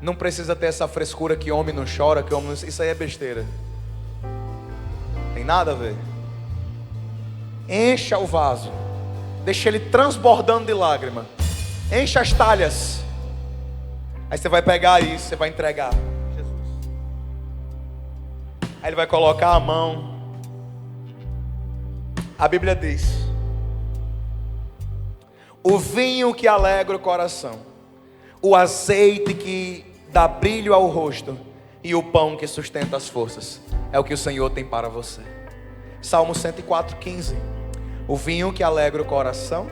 Não precisa ter essa frescura que homem não chora, que homem não... Isso aí é besteira. Tem nada a ver. Encha o vaso. Deixa ele transbordando de lágrima. Encha as talhas. Aí você vai pegar isso, você vai entregar. Jesus. Aí ele vai colocar a mão. A Bíblia diz: o vinho que alegra o coração, o azeite que dá brilho ao rosto e o pão que sustenta as forças, é o que o Senhor tem para você. Salmo 104:15. O vinho que alegra o coração,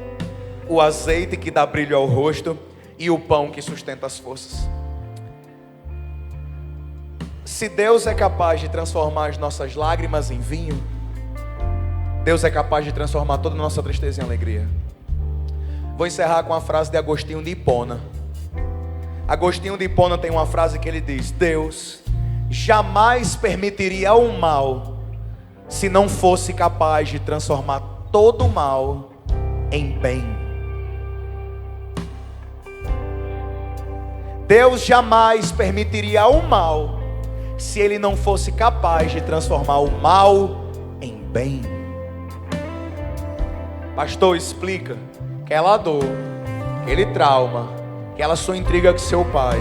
o azeite que dá brilho ao rosto e o pão que sustenta as forças. Se Deus é capaz de transformar as nossas lágrimas em vinho, Deus é capaz de transformar toda a nossa tristeza em alegria. Vou encerrar com a frase de Agostinho de Hipona. Agostinho de Hipona tem uma frase que ele diz: Deus jamais permitiria o mal se não fosse capaz de transformar todo o mal em bem. Deus jamais permitiria o mal se Ele não fosse capaz de transformar o mal em bem. Pastor, explica. Aquela dor, aquele trauma, aquela sua intriga com seu pai,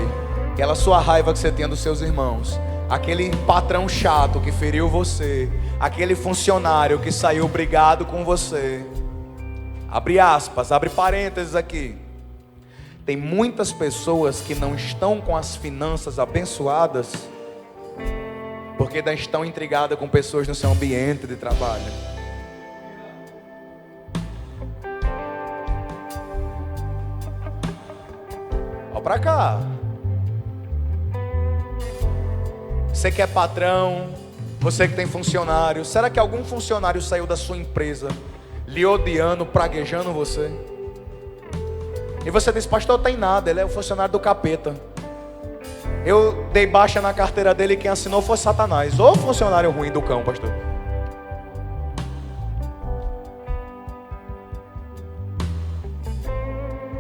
aquela sua raiva que você tem dos seus irmãos, aquele patrão chato que feriu você, aquele funcionário que saiu brigado com você. Abre aspas, abre parênteses aqui. Tem muitas pessoas que não estão com as finanças abençoadas porque ainda estão intrigadas com pessoas no seu ambiente de trabalho. Olha pra cá. Você que é patrão, você que tem funcionário, será que algum funcionário saiu da sua empresa lhe odiando, praguejando você? E você diz: pastor, tem nada, ele é o funcionário do capeta. Eu dei baixa na carteira dele e quem assinou foi Satanás. Ô funcionário ruim do cão, pastor.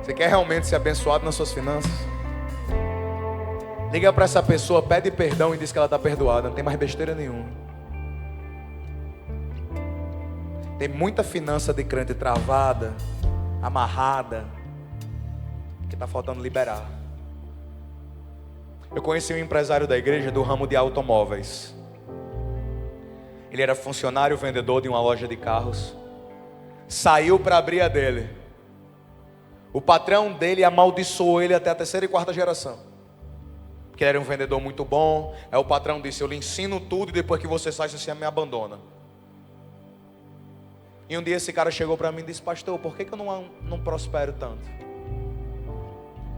Você quer realmente ser abençoado nas suas finanças? Liga para essa pessoa, pede perdão e diz que ela está perdoada. Não tem mais besteira nenhuma. Tem muita finança de crente travada, amarrada, que está faltando liberar. Eu conheci um empresário da igreja do ramo de automóveis. Ele era funcionário vendedor de uma loja de carros. Saiu para abrir a dele. O patrão dele amaldiçoou ele até a terceira e quarta geração, porque ele era um vendedor muito bom. Aí o patrão disse: eu lhe ensino tudo e depois que você sai, você me abandona. E um dia esse cara chegou para mim e disse: pastor, por que eu não prospero tanto?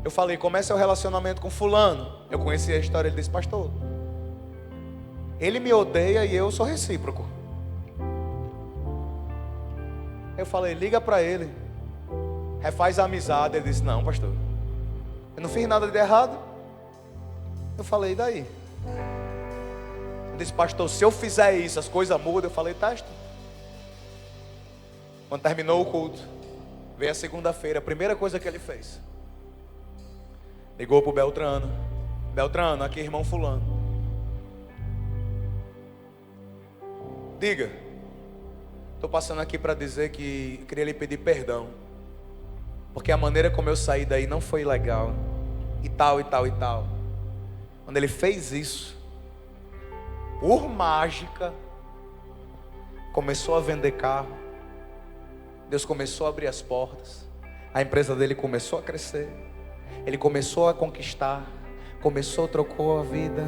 Eu falei: comece o relacionamento com fulano. Eu conheci a história. Ele disse: pastor, ele me odeia e eu sou recíproco. Eu falei: liga para ele, refaz a amizade. Ele disse: não, pastor, eu não fiz nada de errado. Eu falei: e daí? Ele disse: pastor, se eu fizer isso, as coisas mudam. Eu falei: testa. Quando terminou o culto, veio a segunda-feira, a primeira coisa que ele fez, ligou para o Beltrano: Beltrano, aqui irmão fulano, diga, estou passando aqui para dizer que queria lhe pedir perdão, porque a maneira como eu saí daí não foi legal, e tal, e tal, e tal. Quando ele fez isso, por mágica, começou a vender carro. Deus começou a abrir as portas. A empresa dele começou a crescer. Ele começou a conquistar. Trocou a vida,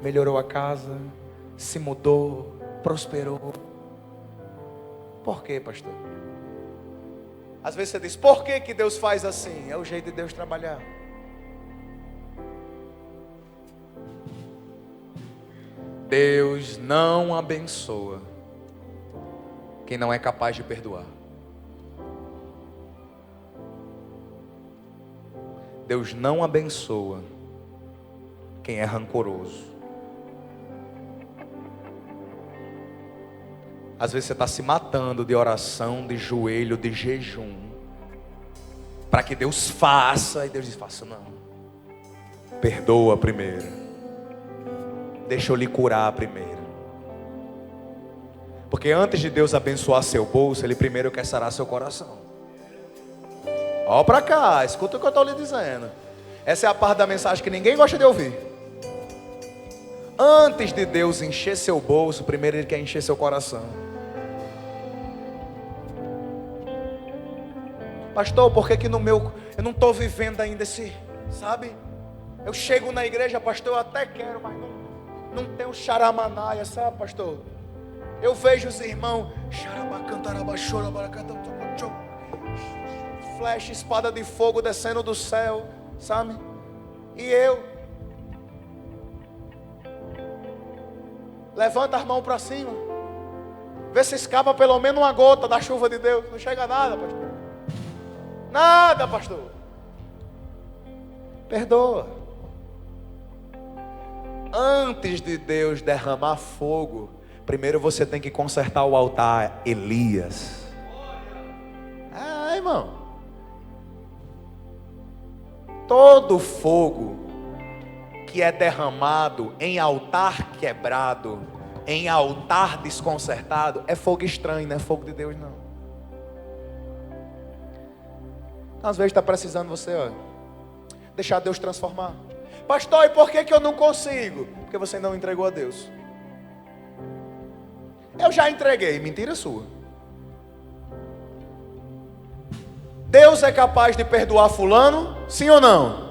melhorou a casa, se mudou, prosperou. Por quê, pastor? Às vezes você diz: por que Deus faz assim? É o jeito de Deus trabalhar. Deus não abençoa quem não é capaz de perdoar. Deus não abençoa quem é rancoroso. Às vezes você está se matando de oração, de joelho, de jejum, para que Deus faça, e Deus diz: faça não. Perdoa primeiro. Deixa eu lhe curar primeiro. Porque antes de Deus abençoar seu bolso, Ele primeiro quer sarar seu coração. Olha para cá, escuta o que eu estou lhe dizendo. Essa é a parte da mensagem que ninguém gosta de ouvir. Antes de Deus encher seu bolso, primeiro Ele quer encher seu coração. Pastor, por que que no meu... eu não estou vivendo ainda esse... sabe? Eu chego na igreja, pastor, eu até quero, mas não tenho xaramanaia, sabe, pastor? Eu vejo os irmãos... flecha, espada de fogo descendo do céu, sabe? E eu... levanta as mãos para cima. Vê se escapa pelo menos uma gota da chuva de Deus. Não chega nada, pastor. Nada, pastor. Perdoa. Antes de Deus derramar fogo, primeiro você tem que consertar o altar Elias. Ah, irmão. Todo fogo que é derramado em altar quebrado, em altar desconcertado, é fogo estranho, não é fogo de Deus não. Às vezes está precisando você, deixar Deus transformar. Pastor, e por que eu não consigo? Porque você ainda não entregou a Deus. Eu já entreguei, mentira sua. Deus é capaz de perdoar fulano? Sim ou não?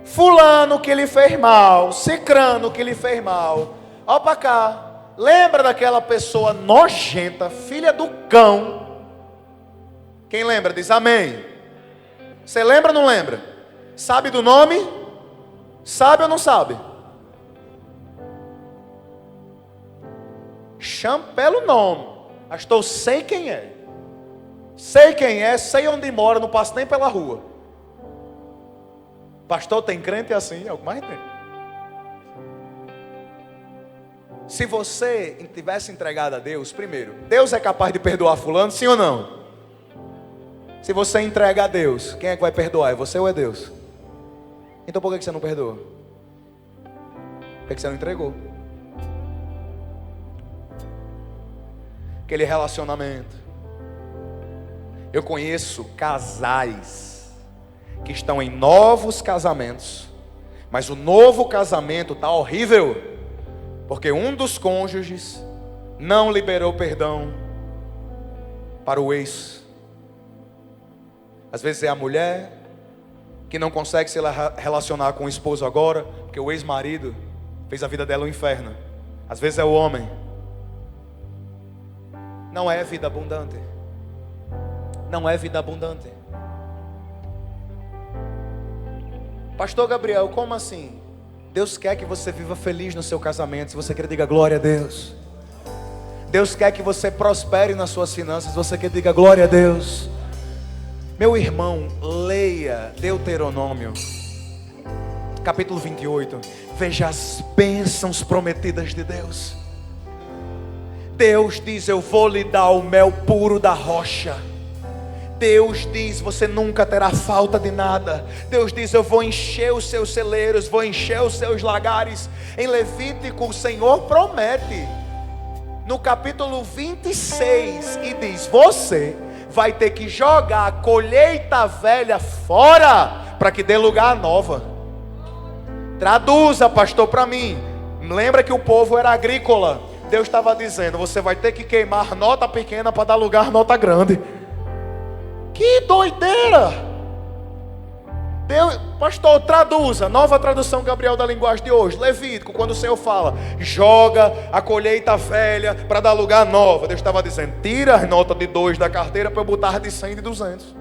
Fulano que lhe fez mal, cicrano que lhe fez mal. Olha para cá. Lembra daquela pessoa nojenta, filha do cão? Quem lembra diz amém. Você lembra ou não lembra? Sabe do nome? Sabe ou não sabe? Chama pelo nome. Pastor, sei quem é. Sei quem é, sei onde mora, não passo nem pela rua. Pastor, tem crente assim? É o que mais tem. Se você tivesse entregado a Deus, primeiro, Deus é capaz de perdoar fulano, sim ou não? Se você entrega a Deus, quem é que vai perdoar? É você ou é Deus? Então por que você não perdoa? Por que você não entregou? Aquele relacionamento. Eu conheço casais que estão em novos casamentos, mas o novo casamento está horrível, porque um dos cônjuges não liberou perdão para o ex. Às vezes é a mulher que não consegue se relacionar com o esposo agora, porque o ex-marido fez a vida dela um inferno. Às vezes é o homem. Não é vida abundante. Não é vida abundante. Pastor Gabriel, como assim? Deus quer que você viva feliz no seu casamento. Se você quer, diga glória a Deus. Deus quer que você prospere nas suas finanças. Se você quer, diga glória a Deus. Meu irmão, leia Deuteronômio capítulo 28. Veja as bênçãos prometidas de Deus. Deus diz: eu vou lhe dar o mel puro da rocha. Deus diz: você nunca terá falta de nada. Deus diz: eu vou encher os seus celeiros, vou encher os seus lagares. Em Levítico o Senhor promete, no capítulo 26, e diz: você vai ter que jogar a colheita velha fora, para que dê lugar à nova. Traduza, pastor, para mim. Lembra que o povo era agrícola. Deus estava dizendo: você vai ter que queimar nota pequena para dar lugar à nota grande. Que doideira! Deus, pastor, traduza. Nova tradução Gabriel da linguagem de hoje. Levítico, quando o Senhor fala: joga a colheita velha para dar lugar à nova. Deus estava dizendo: tira as notas de 2 da carteira para eu botar de 100 e de 200.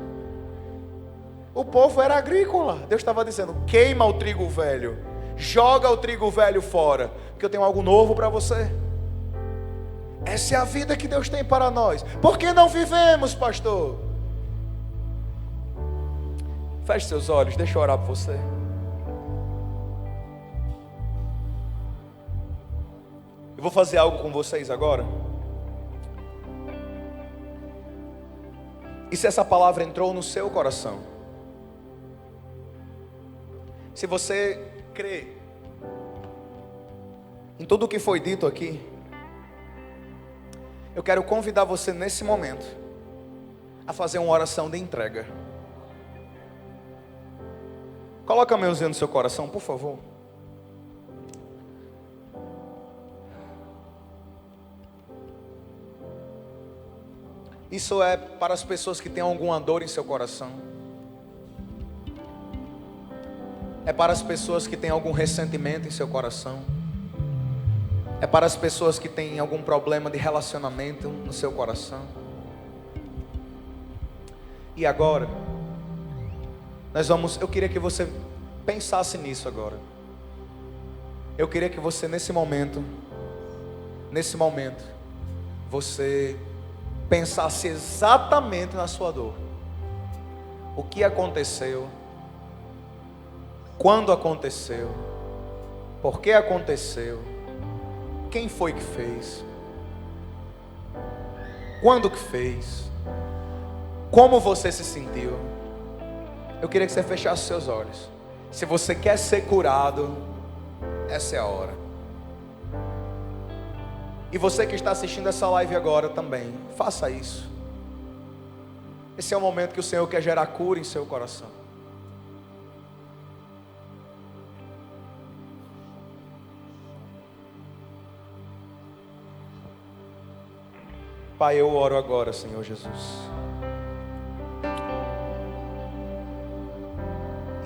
O povo era agrícola. Deus estava dizendo: queima o trigo velho, joga o trigo velho fora, porque eu tenho algo novo para você. Essa é a vida que Deus tem para nós. Por que não vivemos, pastor? Feche seus olhos, deixa eu orar por você. Eu vou fazer algo com vocês agora. E se essa palavra entrou no seu coração? Se você crê em tudo o que foi dito aqui, eu quero convidar você nesse momento a fazer uma oração de entrega. Coloca a mãozinha no seu coração, por favor. Isso é para as pessoas que têm alguma dor em seu coração. É para as pessoas que têm algum ressentimento em seu coração. É para as pessoas que têm algum problema de relacionamento no seu coração. E agora, eu queria que você pensasse nisso agora. Eu queria que você nesse momento, você pensasse exatamente na sua dor. O que aconteceu? Quando aconteceu? Por que aconteceu? Quem foi que fez? Quando que fez? Como você se sentiu? Eu queria que você fechasse seus olhos. Se você quer ser curado, essa é a hora. E você que está assistindo essa live agora também, faça isso. Esse é o momento que o Senhor quer gerar cura em seu coração. Pai, eu oro agora, Senhor Jesus.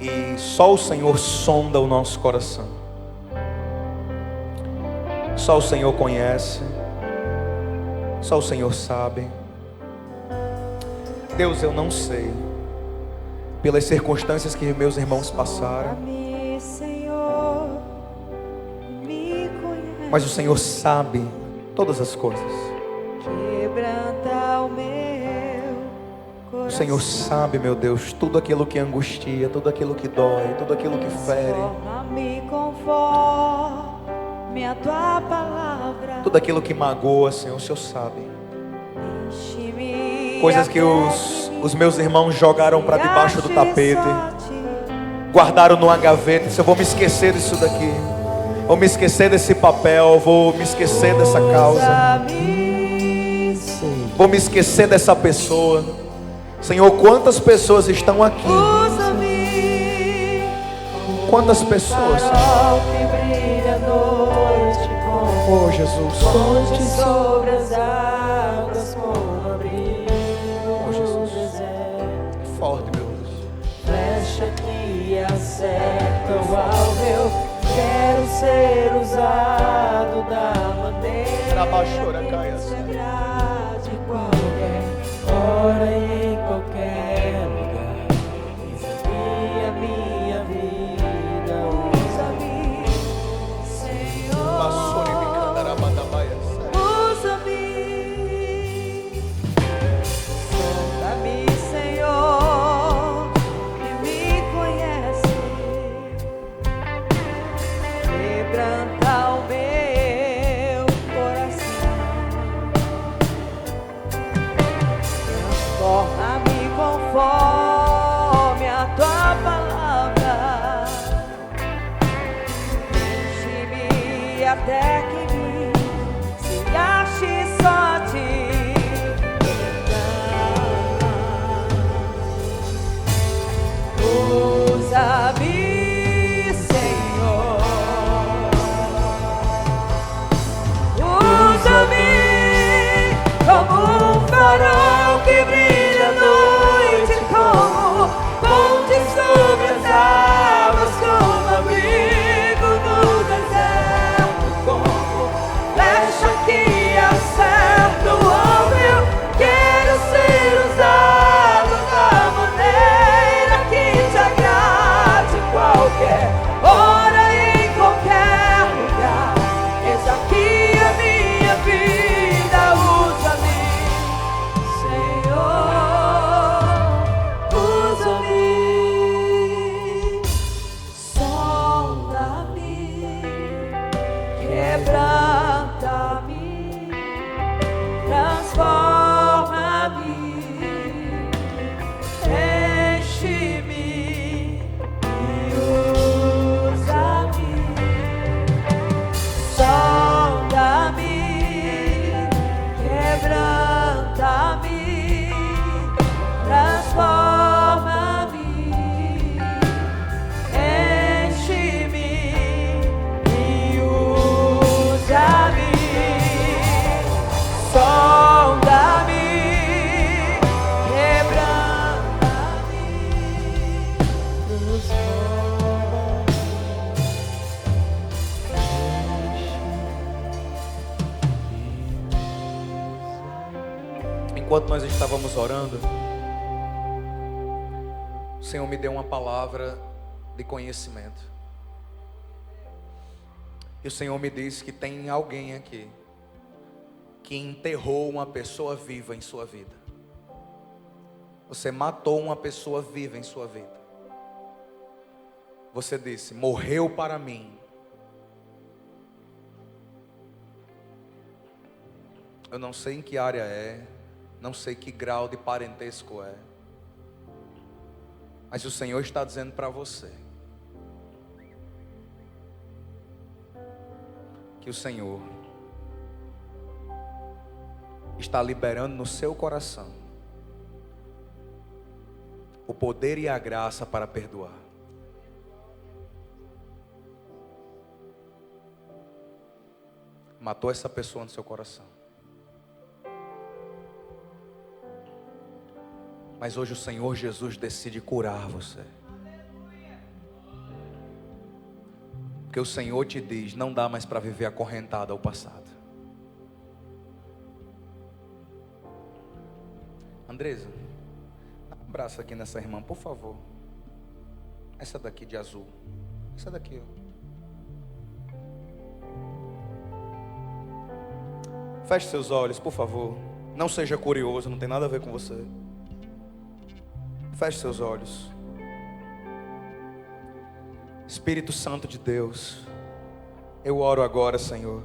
E só o Senhor sonda o nosso coração. Só o Senhor conhece. Só o Senhor sabe. Deus, eu não sei, pelas circunstâncias que meus irmãos passaram, mas o Senhor sabe todas as coisas. O Senhor sabe, meu Deus, tudo aquilo que angustia, tudo aquilo que dói, tudo aquilo que fere, tudo aquilo que magoa, Senhor, o Senhor sabe. Coisas que os meus irmãos jogaram para debaixo do tapete, guardaram numa gaveta. Eu vou me esquecer disso daqui, vou me esquecer desse papel, vou me esquecer dessa causa, vou me esquecer dessa pessoa. Senhor, quantas pessoas estão aqui? Quantas pessoas? Oh, Jesus. Ponte sobre as águas como abrigo. Oh, Jesus. Forte, meu Deus. Flecha que acerta o alvo. Eu quero ser usado da maneira que se agrade qualquer hora e em qualquer lugar. Desafia a minha vida, usa-me, Senhor. Sonda-me, Senhor, que me conhece. Quebranta o meu coração. Transforma-me conforme a tua palavra. Enche-me até que se ache só a ti. Usa-me, Senhor. Usa-me como um farol que brilha à noite, como ponte sobre as águas, como abrigo no deserto, como enquanto nós estávamos orando, o Senhor me deu uma palavra de conhecimento. E o Senhor me disse que tem alguém aqui que enterrou uma pessoa viva em sua vida. Você matou uma pessoa viva em sua vida. Você disse: morreu para mim. Eu não sei em que área é, não sei que grau de parentesco é, mas o Senhor está dizendo para você que o Senhor está liberando no seu coração o poder e a graça para perdoar. Matou essa pessoa no seu coração. Mas hoje o Senhor Jesus decide curar você. Porque o Senhor te diz: não dá mais para viver acorrentado ao passado. Andresa, dá um abraço aqui nessa irmã, por favor. Essa daqui de azul. Essa daqui, ó. Feche seus olhos, por favor. Não seja curioso, não tem nada a ver com você. Feche seus olhos. Espírito Santo de Deus, eu oro agora, Senhor,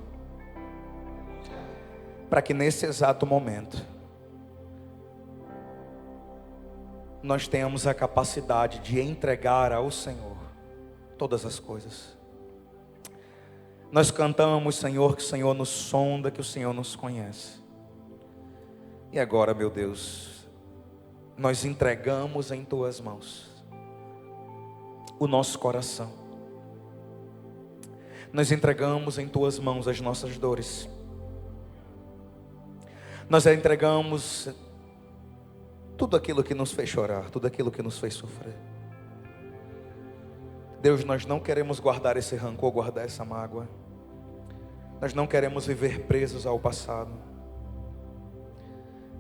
para que nesse exato momento nós tenhamos a capacidade de entregar ao Senhor todas as coisas. Nós cantamos, Senhor, que o Senhor nos sonda, que o Senhor nos conhece. E agora, meu Deus, nós entregamos em Tuas mãos o nosso coração. Nós entregamos em Tuas mãos as nossas dores. Nós entregamos tudo aquilo que nos fez chorar, tudo aquilo que nos fez sofrer. Deus, nós não queremos guardar esse rancor, guardar essa mágoa. Nós não queremos viver presos ao passado.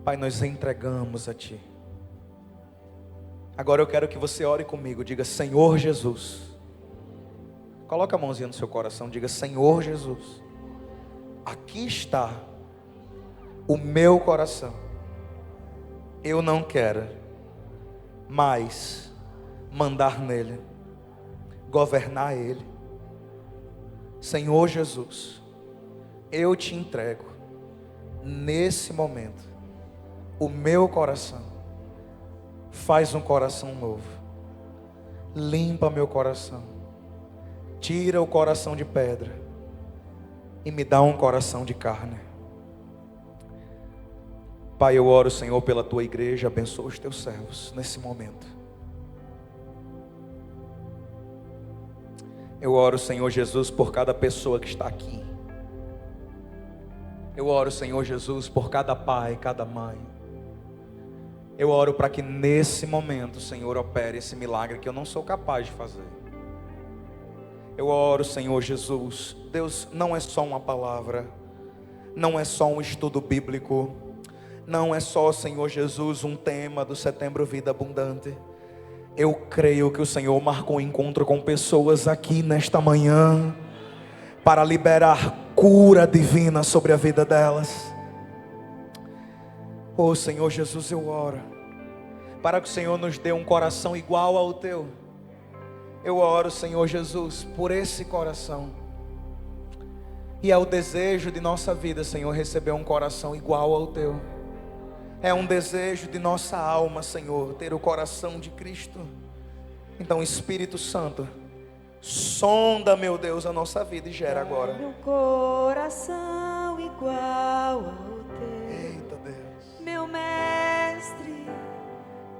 Pai, nós entregamos a Ti. Agora eu quero que você ore comigo, diga: Senhor Jesus. Coloca a mãozinha no seu coração, diga: Senhor Jesus, aqui está o meu coração. Eu não quero mais mandar nele, governar ele. Senhor Jesus, eu te entrego nesse momento o meu coração. Faz um coração novo. Limpa meu coração. Tira o coração de pedra e me dá um coração de carne. Pai, eu oro, Senhor, pela Tua igreja. Abençoa os Teus servos nesse momento. Eu oro, Senhor Jesus, por cada pessoa que está aqui. Eu oro, Senhor Jesus, por cada pai, cada mãe. Eu oro para que nesse momento, Senhor, opere esse milagre que eu não sou capaz de fazer. Eu oro, Senhor Jesus. Deus, não é só uma palavra, não é só um estudo bíblico, não é só, Senhor Jesus, um tema do Setembro Vida Abundante. Eu creio que o Senhor marcou um encontro com pessoas aqui nesta manhã para liberar cura divina sobre a vida delas. Oh Senhor Jesus, eu oro para que o Senhor nos dê um coração igual ao Teu. Eu oro, Senhor Jesus, por esse coração. E é o desejo de nossa vida, Senhor, receber um coração igual ao Teu. É um desejo de nossa alma, Senhor, ter o coração de Cristo. Então, Espírito Santo, sonda, meu Deus, a nossa vida e gera agora. Meu coração igual ao Teu. Eita Deus. Meu mestre,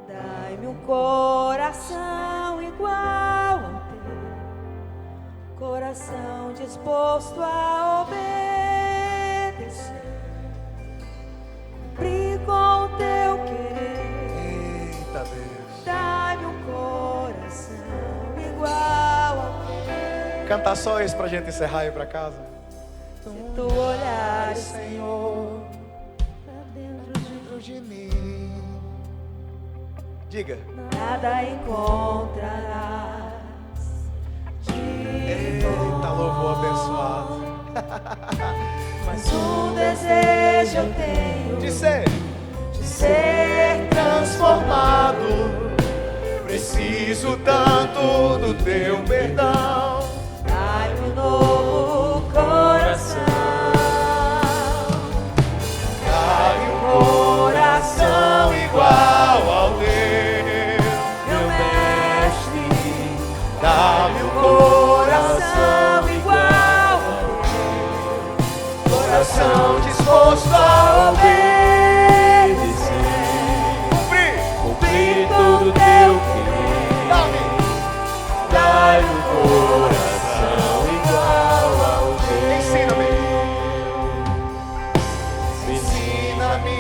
dai-me um coração igual ao Teu. Coração disposto a obedecer. Cumprir com o Teu querer. Eita Deus. Dai-me um coração igual ao Teu. Cantar só isso pra gente encerrar e ir pra casa. Se Tu olhares, Senhor, pra dentro de mim. Diga. Nada encontrarás. Eita, louvor abençoado. Mas um desejo eu tenho De ser transformado. preciso tanto do teu perdão. Dai-me um novo coração. Dá-me um coração igual ao teu, Meu mestre, dá-me um coração igual ao coração disposto a obedecer. Cumprir todo teu querer. dá-me um coração igual ao teu. Ensina-me. Ensina-me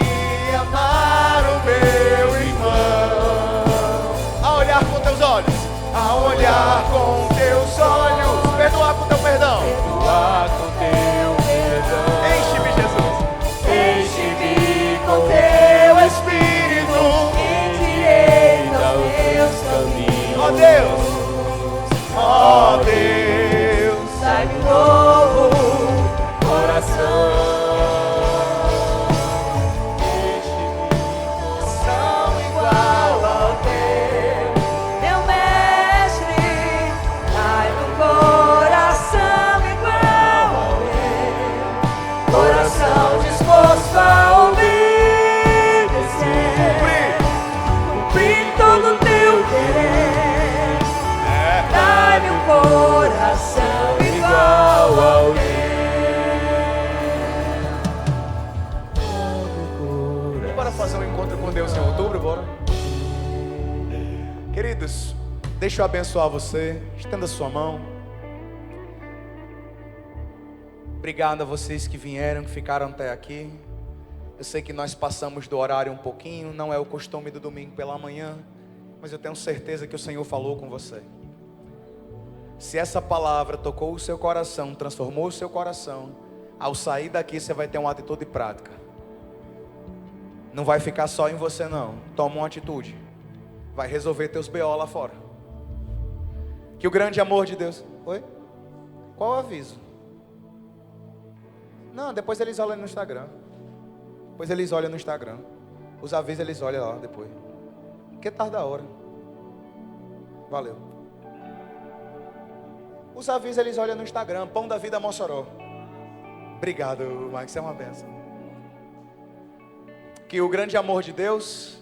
a amar o meu irmão. A olhar com teus olhos. A olhar com teus olhos. Perdoar com teu perdão. Perdoar com teu perdão. Enche-me, Jesus. Enche-me com teu Espírito. Endireita os teus caminhos. Ó Deus. Ó Deus. Dai-me um novo coração. São igual ao teu. Meu mestre, dai-me um coração igual ao meu. Coração disposto a obedecer. Cumprir todo o teu querer. Dai-me um coração igual ao E bora fazer um encontro com Deus em outubro, bora? Queridos, deixa eu abençoar você. Estenda sua mão. Obrigado a vocês que vieram, que ficaram até aqui. Eu sei que nós passamos do horário um pouquinho, não é o costume do domingo pela manhã, mas eu tenho certeza que o Senhor falou com você. Se essa palavra tocou o seu coração, transformou o seu coração, ao sair daqui você vai ter uma atitude prática. Não vai ficar só em você não. Toma uma atitude. Vai resolver teus BO lá fora. Que o grande amor de Deus... Oi? Qual o aviso? Não, depois eles olham no Instagram. Depois eles olham no Instagram. Os avisos eles olham lá depois. Que tarde da hora. Valeu. Os avisos eles olham no Instagram. Pão da Vida Mossoró. Obrigado, Max, é uma benção. Que o grande amor de Deus,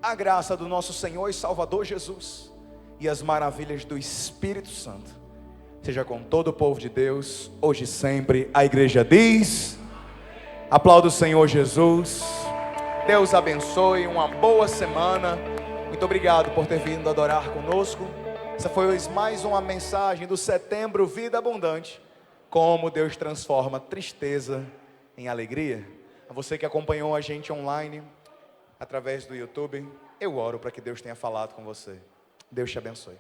a graça do nosso Senhor e Salvador Jesus e as maravilhas do Espírito Santo seja com todo o povo de Deus, hoje e sempre. A igreja diz: aplauda o Senhor Jesus. Deus abençoe, uma boa semana. Muito obrigado por ter vindo adorar conosco. Essa foi mais uma mensagem do Setembro Vida Abundante. Como Deus transforma tristeza em alegria. A você que acompanhou a gente online, através do YouTube, eu oro para que Deus tenha falado com você. Deus te abençoe.